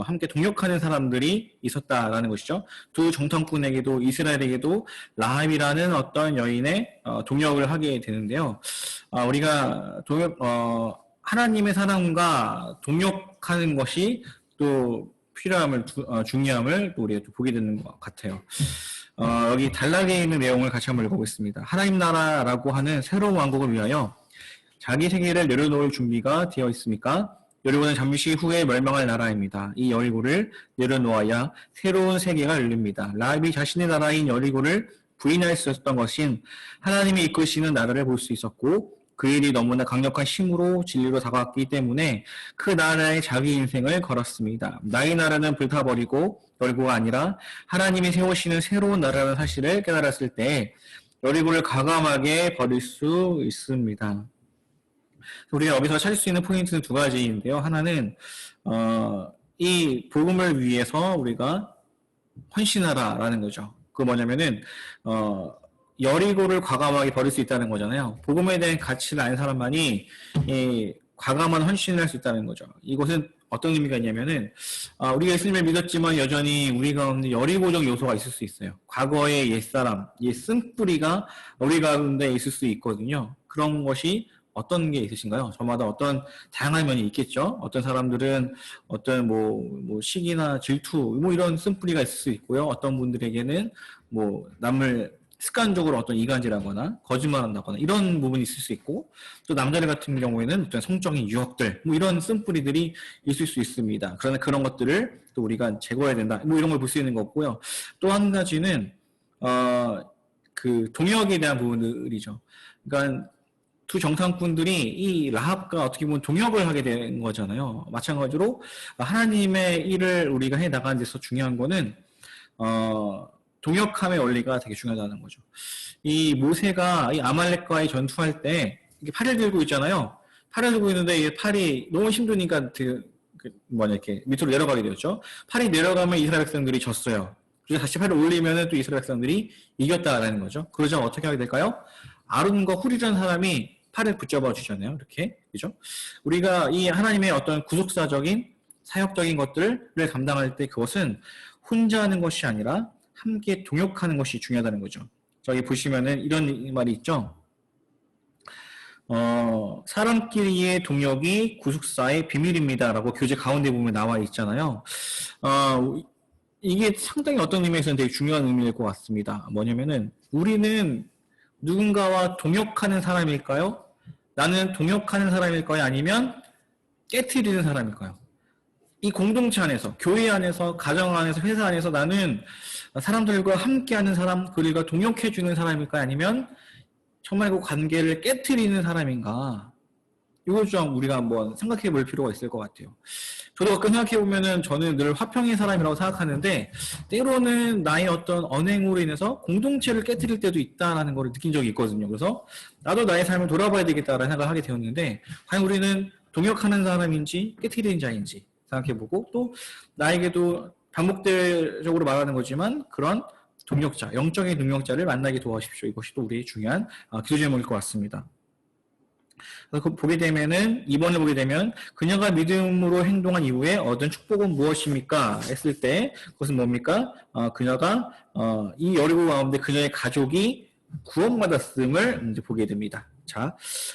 함께 동역하는 사람들이 있었다라는 것이죠. 두 정탐꾼에게도 이스라엘에게도 라합이라는 어떤 여인의 동역을 하게 되는데요. 우리가 하나님의 사람과 동역하는 것이 또 필요함을 중요함을 또 우리가 또 보게 되는 것 같아요. 여기 단락에 있는 내용을 같이 한번 읽어보겠습니다. 하나님 나라라고 하는 새로운 왕국을 위하여 자기 세계를 내려놓을 준비가 되어 있습니까? 여리고는 잠시 후에 멸망할 나라입니다. 이 여리고를 내려놓아야 새로운 세계가 열립니다. 라합이 자신의 나라인 여리고를 부인할 수 없었던 것인 하나님이 이끄시는 나라를 볼 수 있었고 그 일이 너무나 강력한 힘으로 진리로 다가왔기 때문에 그 나라에 자기 인생을 걸었습니다. 나의 나라는 불타버리고 여리고가 아니라 하나님이 세우시는 새로운 나라라는 사실을 깨달았을 때 여리고를 과감하게 버릴 수 있습니다. 우리가 여기서 찾을 수 있는 포인트는 두 가지인데요. 하나는 이 복음을 위해서 우리가 헌신하라라는 거죠. 그 뭐냐면은 여리고를 과감하게 버릴 수 있다는 거잖아요. 복음에 대한 가치를 아는 사람만이 이 과감한 헌신을 할 수 있다는 거죠. 이것은 어떤 의미가 있냐면은 우리가 예수님을 믿었지만 여전히 우리 가운데 여리고적 요소가 있을 수 있어요. 과거의 옛사람, 옛 쓴뿌리가 우리 가운데 있을 수 있거든요. 그런 것이 어떤 게 있으신가요? 저마다 어떤 다양한 면이 있겠죠. 어떤 사람들은 어떤 뭐 시기나 질투 뭐 이런 쓴뿌리가 있을 수 있고요. 어떤 분들에게는 뭐 남을 습관적으로 어떤 이간질하거나 거짓말한다거나 이런 부분이 있을 수 있고 또 남자들 같은 경우에는 어떤 성적인 유혹들 뭐 이런 쓴뿌리들이 있을 수 있습니다. 그러나 그런 것들을 또 우리가 제거해야 된다. 뭐 이런 걸 볼 수 있는 거고요. 또 한 가지는 그 동역에 대한 부분들이죠. 그러니까 두 정탐꾼들이 이 라합과 어떻게 보면 동역을 하게 된 거잖아요. 마찬가지로 하나님의 일을 우리가 해 나가는 데서 중요한 거는 동역함의 원리가 되게 중요하다는 거죠. 이 모세가 이 아말렉과의 전투할 때 이렇게 팔을 들고 있잖아요. 팔을 들고 있는데 이 팔이 너무 힘드니까 이렇게 밑으로 내려가게 되었죠. 팔이 내려가면 이스라엘 백성들이 졌어요. 그래서 다시 팔을 올리면은 또 이스라엘 백성들이 이겼다라는 거죠. 그러자면 어떻게 하게 될까요? 아론과 훌이라는 사람이 팔을 붙잡아 주잖아요. 이렇게. 그죠? 우리가 이 하나님의 어떤 구속사적인 사역적인 것들을 감당할 때 그것은 혼자 하는 것이 아니라 함께 동역하는 것이 중요하다는 거죠. 저기 보시면은 이런 말이 있죠. 사람끼리의 동역이 구속사의 비밀입니다라고 교재 가운데 보면 나와 있잖아요. 이게 상당히 어떤 의미에서는 되게 중요한 의미일 것 같습니다. 뭐냐면은 우리는 누군가와 동역하는 사람일까요? 나는 동역하는 사람일까요? 아니면 깨트리는 사람일까요? 이 공동체 안에서, 교회 안에서, 가정 안에서, 회사 안에서 나는 사람들과 함께하는 사람, 그들과 동역해주는 사람일까요? 아니면 정말 그 관계를 깨트리는 사람인가? 이걸 좀 우리가 한번 생각해 볼 필요가 있을 것 같아요. 저도 가끔 생각해 보면은 저는 늘 화평의 사람이라고 생각하는데 때로는 나의 어떤 언행으로 인해서 공동체를 깨트릴 때도 있다는 걸 느낀 적이 있거든요. 그래서 나도 나의 삶을 돌아봐야 되겠다라는 생각을 하게 되었는데 과연 우리는 동역하는 사람인지 깨트리는 자인지 생각해보고 또 나에게도 반복적으로 말하는 거지만 그런 동역자, 영적인 동역자를 만나게 도와주십시오. 이것이 또 우리의 중요한 기도 제목일 것 같습니다. 그래서 보게 되면은 2번을 보게 되면 그녀가 믿음으로 행동한 이후에 얻은 축복은 무엇입니까? 했을 때 그것은 뭡니까? 그녀가 이 여리고 가운데 그녀의 가족이 구원받았음을 이제 보게 됩니다. 자,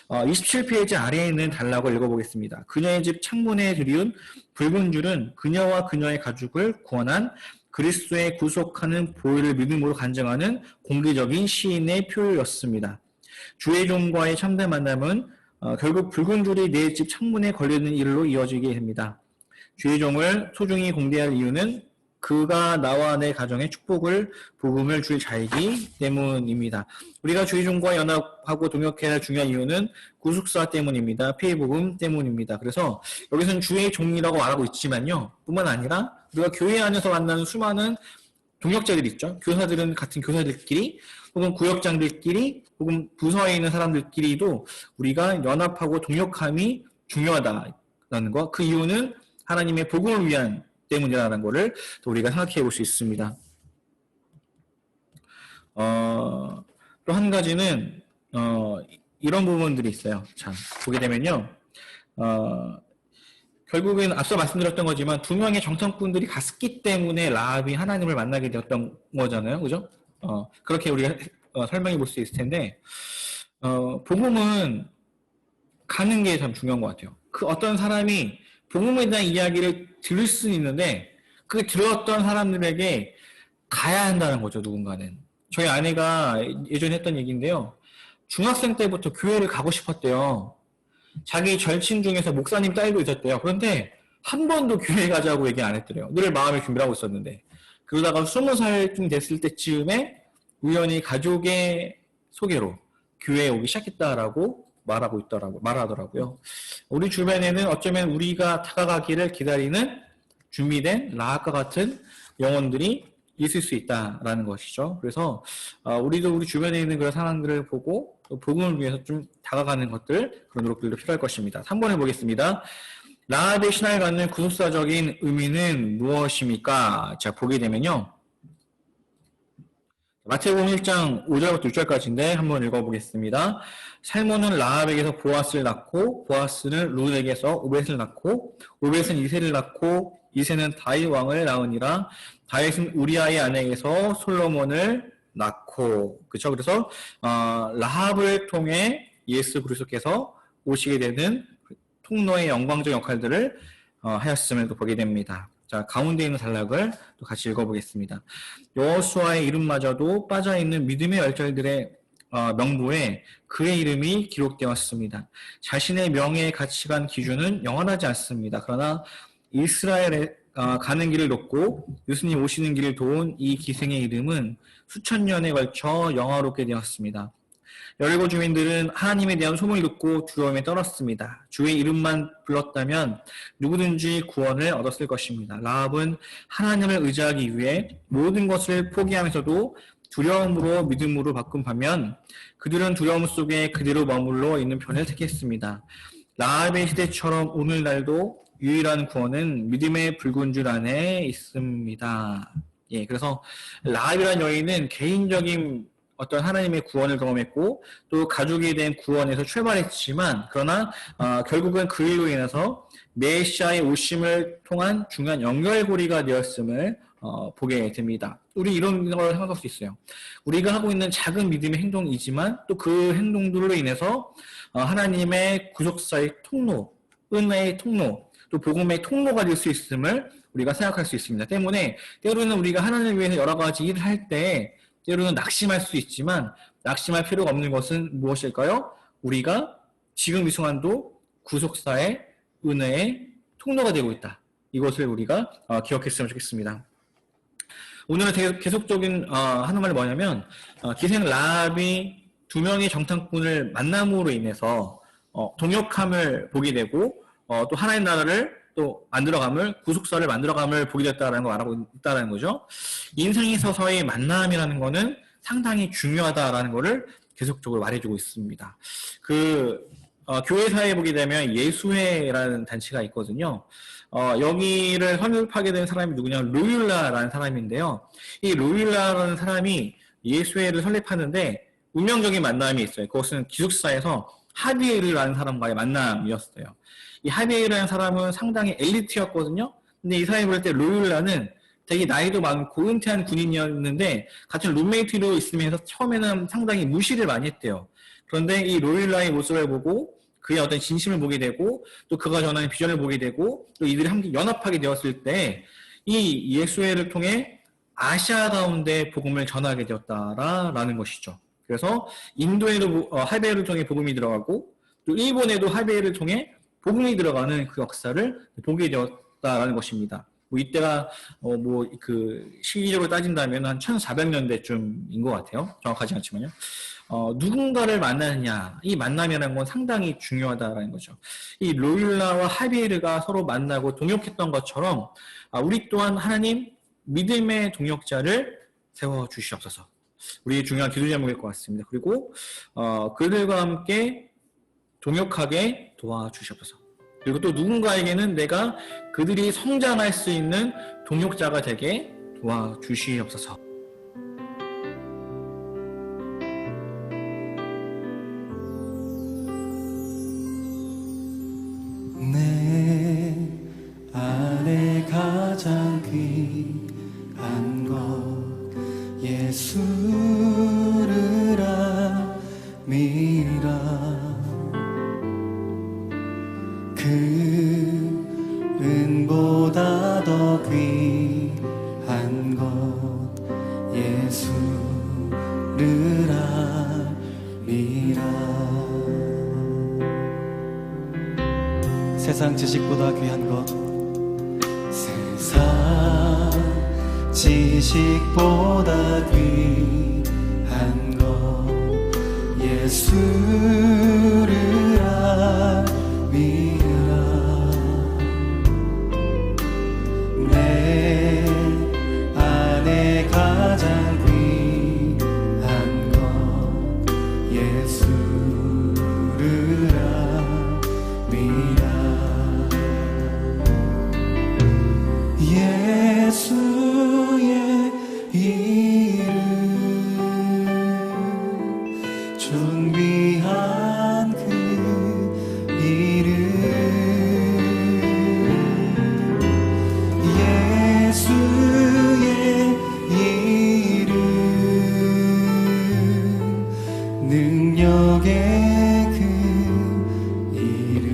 27페이지 아래에 있는 단락을 읽어보겠습니다. 그녀의 집 창문에 들이운 붉은 줄은 그녀와 그녀의 가족을 구원한 그리스도의 구속하는 보혈을 믿음으로 간증하는 공개적인 시인의 표현이었습니다. 주의 종과의 참된 만남은 결국 붉은 줄이 내 집 창문에 걸려있는 일로 이어지게 됩니다. 주의 종을 소중히 공개할 이유는 그가 나와 내 가정에 축복을, 복음을 줄 자이기 때문입니다. 우리가 주의 종과 연합하고 동역해야 할 중요한 이유는 구속사 때문입니다. 피해 복음 때문입니다. 그래서 여기서는 주의 종이라고 말하고 있지만요. 뿐만 아니라 우리가 교회 안에서 만나는 수많은 동역자들이 있죠. 교사들은 같은 교사들끼리 혹은 구역장들끼리 혹은 부서에 있는 사람들끼리도 우리가 연합하고 동역함이 중요하다는 것. 그 이유는 하나님의 복음을 위한 때문이라는 것을 또 우리가 생각해 볼 수 있습니다. 또 한 가지는 이런 부분들이 있어요. 자, 보게 되면요. 결국엔 앞서 말씀드렸던 거지만 두 명의 정탐꾼들이 갔기 때문에 라합이 하나님을 만나게 되었던 거잖아요. 그죠? 그렇게 우리가 설명해 볼 수 있을 텐데 복음은 가는 게 참 중요한 것 같아요. 그 어떤 사람이 복음에 대한 이야기를 들을 수는 있는데 그 들었던 사람들에게 가야 한다는 거죠. 누군가는. 저희 아내가 예전에 했던 얘기인데요. 중학생 때부터 교회를 가고 싶었대요. 자기 절친 중에서 목사님 딸도 있었대요. 그런데 한 번도 교회 가자고 얘기 안 했더래요. 늘 마음에 준비를 하고 있었는데. 그러다가 20살쯤 됐을 때쯤에 우연히 가족의 소개로 교회에 오기 시작했다라고 말하더라고요. 우리 주변에는 어쩌면 우리가 다가가기를 기다리는 준비된 라합과 같은 영혼들이 있을 수 있다라는 것이죠. 그래서 우리도 우리 주변에 있는 그런 상황들을 보고 복음을 위해서 좀 다가가는 것들, 그런 노력들도 필요할 것입니다. 3번을 보겠습니다. 라합의 신앙을 갖는 구속사적인 의미는 무엇입니까? 자, 보게 되면요. 마태복음 1장 5절부터 6절까지인데 한번 읽어보겠습니다. 살몬은 라합에게서 보아스를 낳고 보아스는 룻에게서 오벳을 낳고 오벳은 이새를 낳고 이새는 다윗 왕을 낳으니라. 다윗은 우리아의 아내에게서 솔로몬을 낳고, 그렇죠? 그래서 라합을 통해 예수 그리스도께서 오시게 되는 통로의 영광적 역할들을 하였음을 또 보게 됩니다. 자, 가운데 있는 단락을 또 같이 읽어보겠습니다. 여호수아의 이름마저도 빠져있는 믿음의 열절들의 명부에 그의 이름이 기록되었습니다. 자신의 명예의 가치관 기준은 영원하지 않습니다. 그러나 이스라엘에 가는 길을 돕고 예수님 오시는 길을 도운 이 기생의 이름은 수천 년에 걸쳐 영화롭게 되었습니다. 여리고 주민들은 하나님에 대한 소문을 듣고 두려움에 떨었습니다. 주의 이름만 불렀다면 누구든지 구원을 얻었을 것입니다. 라합은 하나님을 의지하기 위해 모든 것을 포기하면서도 두려움으로 믿음으로 바꾼 반면 그들은 두려움 속에 그대로 머물러 있는 편을 택했습니다. 라합의 시대처럼 오늘날도 유일한 구원은 믿음의 붉은 줄 안에 있습니다. 예, 그래서 라합이라는 여인은 개인적인 어떤 하나님의 구원을 경험했고 또 가족에 대한 구원에서 출발했지만 그러나 결국은 그 일로 인해서 메시아의 오심을 통한 중요한 연결고리가 되었음을 보게 됩니다. 우리 이런 걸 생각할 수 있어요. 우리가 하고 있는 작은 믿음의 행동이지만 또 그 행동들로 인해서 하나님의 구속사의 통로, 은혜의 통로, 또 복음의 통로가 될 수 있음을 우리가 생각할 수 있습니다. 때문에 때로는 우리가 하나님을 위해서 여러 가지 일을 할 때 때로는 낙심할 수 있지만 낙심할 필요가 없는 것은 무엇일까요? 우리가 지금 이 순간도 구속사의 은혜의 통로가 되고 있다. 이것을 우리가 기억했으면 좋겠습니다. 오늘은 계속적인 하는 말이 뭐냐면 기생 라합이 두 명의 정탐꾼을 만남으로 인해서 동역함을 보게 되고 또 하나의 나라를 또 만들어감을 구속사를 만들어감을 보게 됐다라는 걸 말하고 있다는 거죠. 인생에 있어서의 만남이라는 거는 상당히 중요하다라는 거를 계속적으로 말해주고 있습니다. 교회사에 보게 되면 예수회라는 단체가 있거든요. 여기를 설립하게 된 사람이 누구냐? 로율라라는 사람인데요. 이 로율라라는 사람이 예수회를 설립하는데 운명적인 만남이 있어요. 그것은 기숙사에서 하비에르라는 사람과의 만남이었어요. 이 하비에르라는 사람은 상당히 엘리트였거든요. 근데 이 사람이 볼 때 로율라는 되게 나이도 많고 은퇴한 군인이었는데 같은 룸메이트로 있으면서 처음에는 상당히 무시를 많이 했대요. 그런데 이 로율라의 모습을 보고 그의 어떤 진심을 보게 되고 또 그가 전하는 비전을 보게 되고 또 이들이 함께 연합하게 되었을 때 이 예수회를 통해 아시아 가운데 복음을 전하게 되었다라는 것이죠. 그래서 인도에도 하베를 통해 복음이 들어가고 또 일본에도 하베를 통해 복음이 들어가는 그 역사를 보게 되었다라는 것입니다. 뭐 이때가 그 시기적으로 따진다면 한 1400년대쯤인 것 같아요. 정확하지 않지만요. 누군가를 만나느냐, 이 만남이라는 건 상당히 중요하다라는 거죠. 이 로율라와 하비에르가 서로 만나고 동역했던 것처럼 우리 또한 하나님 믿음의 동역자를 세워주시옵소서. 우리의 중요한 기도 제목일 것 같습니다. 그리고 그들과 함께 동역하게 도와주시옵소서. 그리고 또 누군가에게는 내가 그들이 성장할 수 있는 동역자가 되게 도와주시옵소서.
내 안에 가장 귀한 것 예수를 믿으라. 그 은보다 더 귀한 것 예수를 믿으라. 세상 지식보다 귀한 것, 세상 지식보다 귀한 것 예수를 믿으라. 내 안에 가장 귀한 것 예수를 믿으라. 예수의 이름 존귀한 그 이름 예수의 이름 능력의 그 이름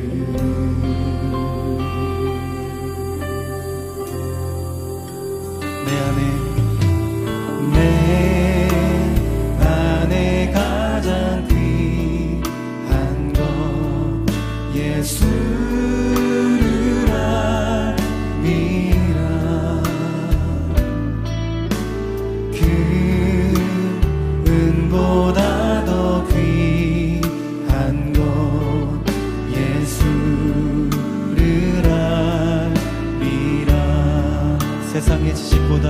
내 안에 가장 귀한 것 예수를 믿으라. 그 은보다 더 귀한 것 예수를 믿으라. 세상의 지식보다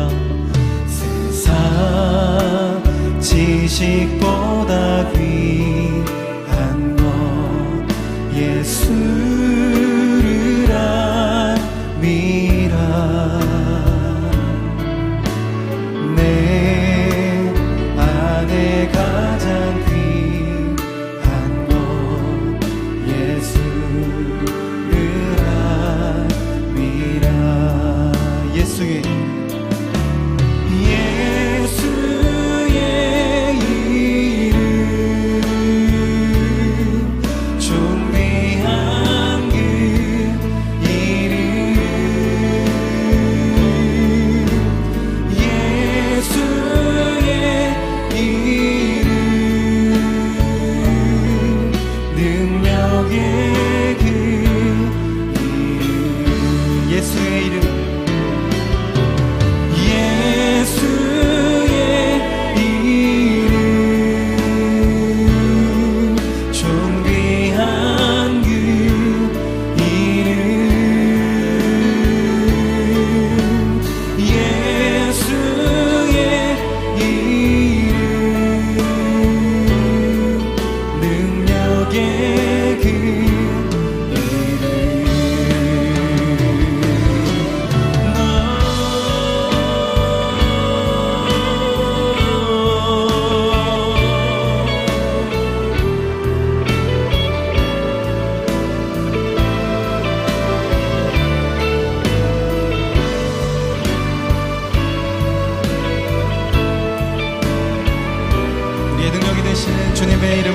지식보다 귀한 것 예수를 믿으라. 내 안에 가장 귀한 것 예수를 믿으라. 예수의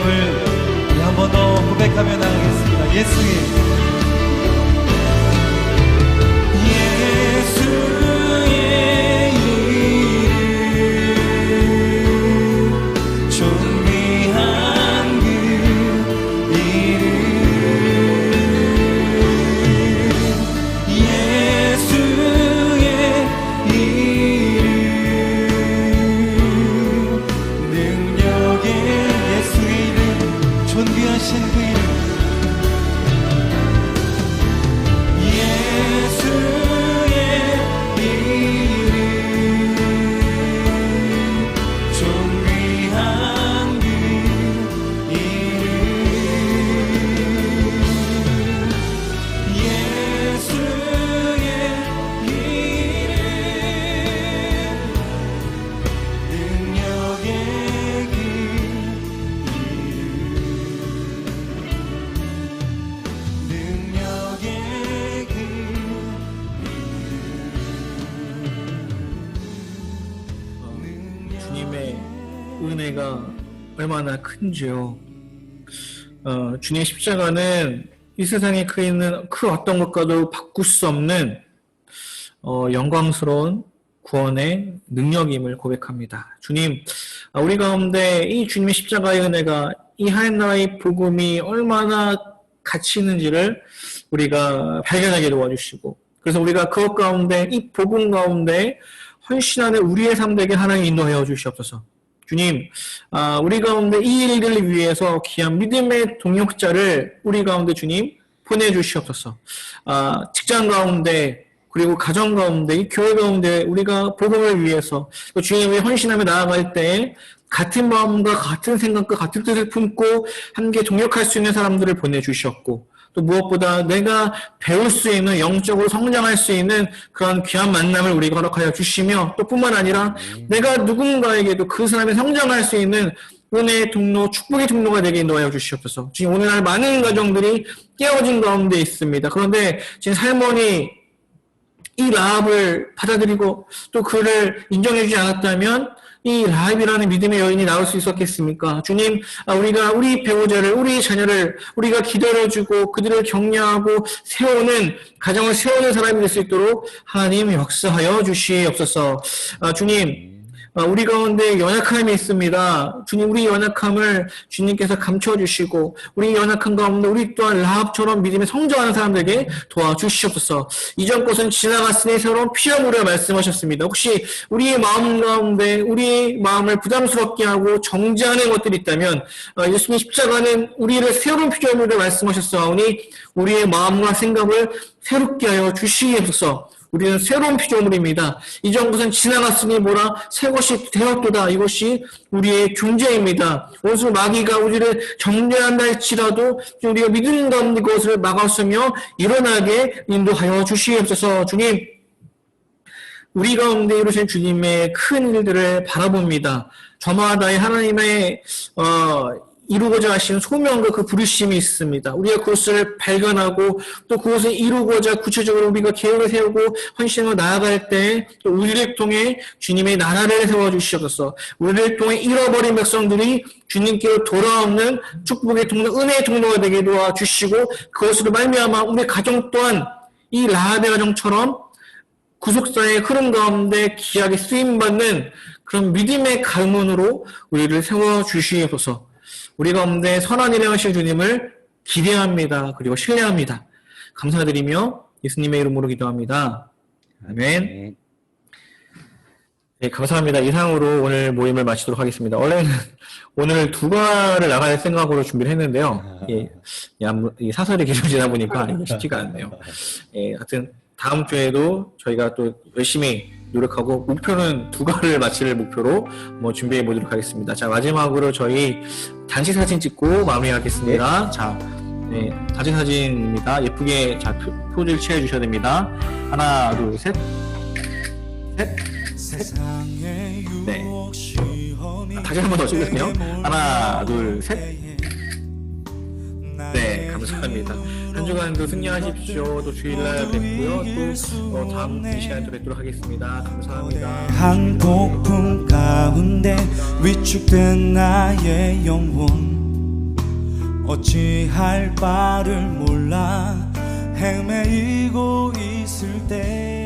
이름을 우리 한 번 더 고백하며 나가겠습니다. 예수의
은혜가 얼마나 큰지요. 주님의 십자가는 이 세상에 그 있는 그 어떤 것과도 바꿀 수 없는 영광스러운 구원의 능력임을 고백합니다. 주님, 우리 가운데 이 주님의 십자가의 은혜가 이 하나님의 복음이 얼마나 가치 있는지를 우리가 발견하게 도와주시고, 그래서 우리가 그것 가운데 이 복음 가운데 헌신하는 우리의 삶 되게 하나님 인도하여 주시옵소서. 주님, 우리 가운데 이 일들을 위해서 귀한 믿음의 동역자를 우리 가운데 주님 보내주시옵소서. 직장 가운데 그리고 가정 가운데 이 교회 가운데 우리가 복음을 위해서 또 주님의 헌신하며 나아갈 때 같은 마음과 같은 생각과 같은 뜻을 품고 함께 동역할 수 있는 사람들을 보내주셨고, 또 무엇보다 내가 배울 수 있는, 영적으로 성장할 수 있는 그런 귀한 만남을 우리가 허락하여 주시며, 또 뿐만 아니라 내가 누군가에게도 그 사람이 성장할 수 있는 은혜의 통로, 축복의 통로가 되게 인도하여 주시옵소서. 지금 오늘날 많은 가정들이 깨어진 가운데 있습니다. 그런데 지금 살몬이 이 라합을 받아들이고 또 그를 인정해주지 않았다면 이 라합이라는 믿음의 여인이 나올 수 있었겠습니까? 주님, 우리가 우리 배우자를, 우리 자녀를 우리가 기다려주고 그들을 격려하고 세우는, 가정을 세우는 사람이 될 수 있도록 하나님 역사하여 주시옵소서. 주님, 우리 가운데 연약함이 있습니다. 주님, 우리 연약함을 주님께서 감춰주시고 우리 연약함 가운데 우리 또한 라합처럼 믿음에 성장하는 사람들에게 도와주시옵소서. 이전 것은 지나갔으니 새로운 피조물이라 말씀하셨습니다. 혹시 우리의 마음 가운데 우리의 마음을 부담스럽게 하고 정죄하는 것들이 있다면 예수님 십자가는 우리를 새로운 피조물이라 말씀하셨사오니 우리의 마음과 생각을 새롭게 하여 주시옵소서. 우리는 새로운 피조물입니다. 이전 것은 지나갔으니 뭐라 새 것이 되었도다. 이것이 우리의 존재입니다. 원수 마귀가 우리를 정죄한다 할지라도 우리가 믿는 가운데 그것을 막았으며 일어나게 인도하여 주시옵소서. 주님, 우리 가운데 이루신 주님의 큰 일들을 바라봅니다. 저마다의 하나님의 이루고자 하시는 소명과 그 부르심이 있습니다. 우리가 그것을 발견하고 또 그것을 이루고자 구체적으로 우리가 계획을 세우고 헌신으로 나아갈 때 또 우리를 통해 주님의 나라를 세워주시옵소서. 우리를 통해 잃어버린 백성들이 주님께로 돌아오는 축복의 통로, 은혜의 통로가 되게 도와주시고 그것으로 말미암아 우리 가정 또한 이 라합의 가정처럼 구속사의 흐름 가운데 귀하게 쓰임받는 그런 믿음의 가문으로 우리를 세워주시옵소서. 우리 가운데 선한 일을 하실 주님을 기대합니다. 그리고 신뢰합니다. 감사드리며 예수님의 이름으로 기도합니다. 아멘. 네, 감사합니다. 이상으로 오늘 모임을 마치도록 하겠습니다. 원래는 오늘 두가를 나갈 생각으로 준비를 했는데요. 이 사설이 길어지다 보니까 쉽지가 않네요. 하여튼 다음 주에도 저희가 또 열심히 노력하고 목표는 두가를 마칠 목표로 준비해 보도록 하겠습니다. 자, 마지막으로 저희 단체 사진 찍고 마무리하겠습니다. 자, 네, 단체 사진입니다. 예쁘게 자 포즈를 취해 주셔야 됩니다. 하나, 둘, 셋, 셋, 셋. 네. 다시 한 번 더 찍으세요. 하나, 둘, 셋. 네, 감사합니다. 한 주간도 승리하십시오. 또 주일날 뵙고요. 또 다음 이 시간에 또 뵙도록 하겠습니다. 감사합니다.
한폭풍 가운데 위축된 나의 영혼 어찌할 바를 몰라 헤매이고 있을 때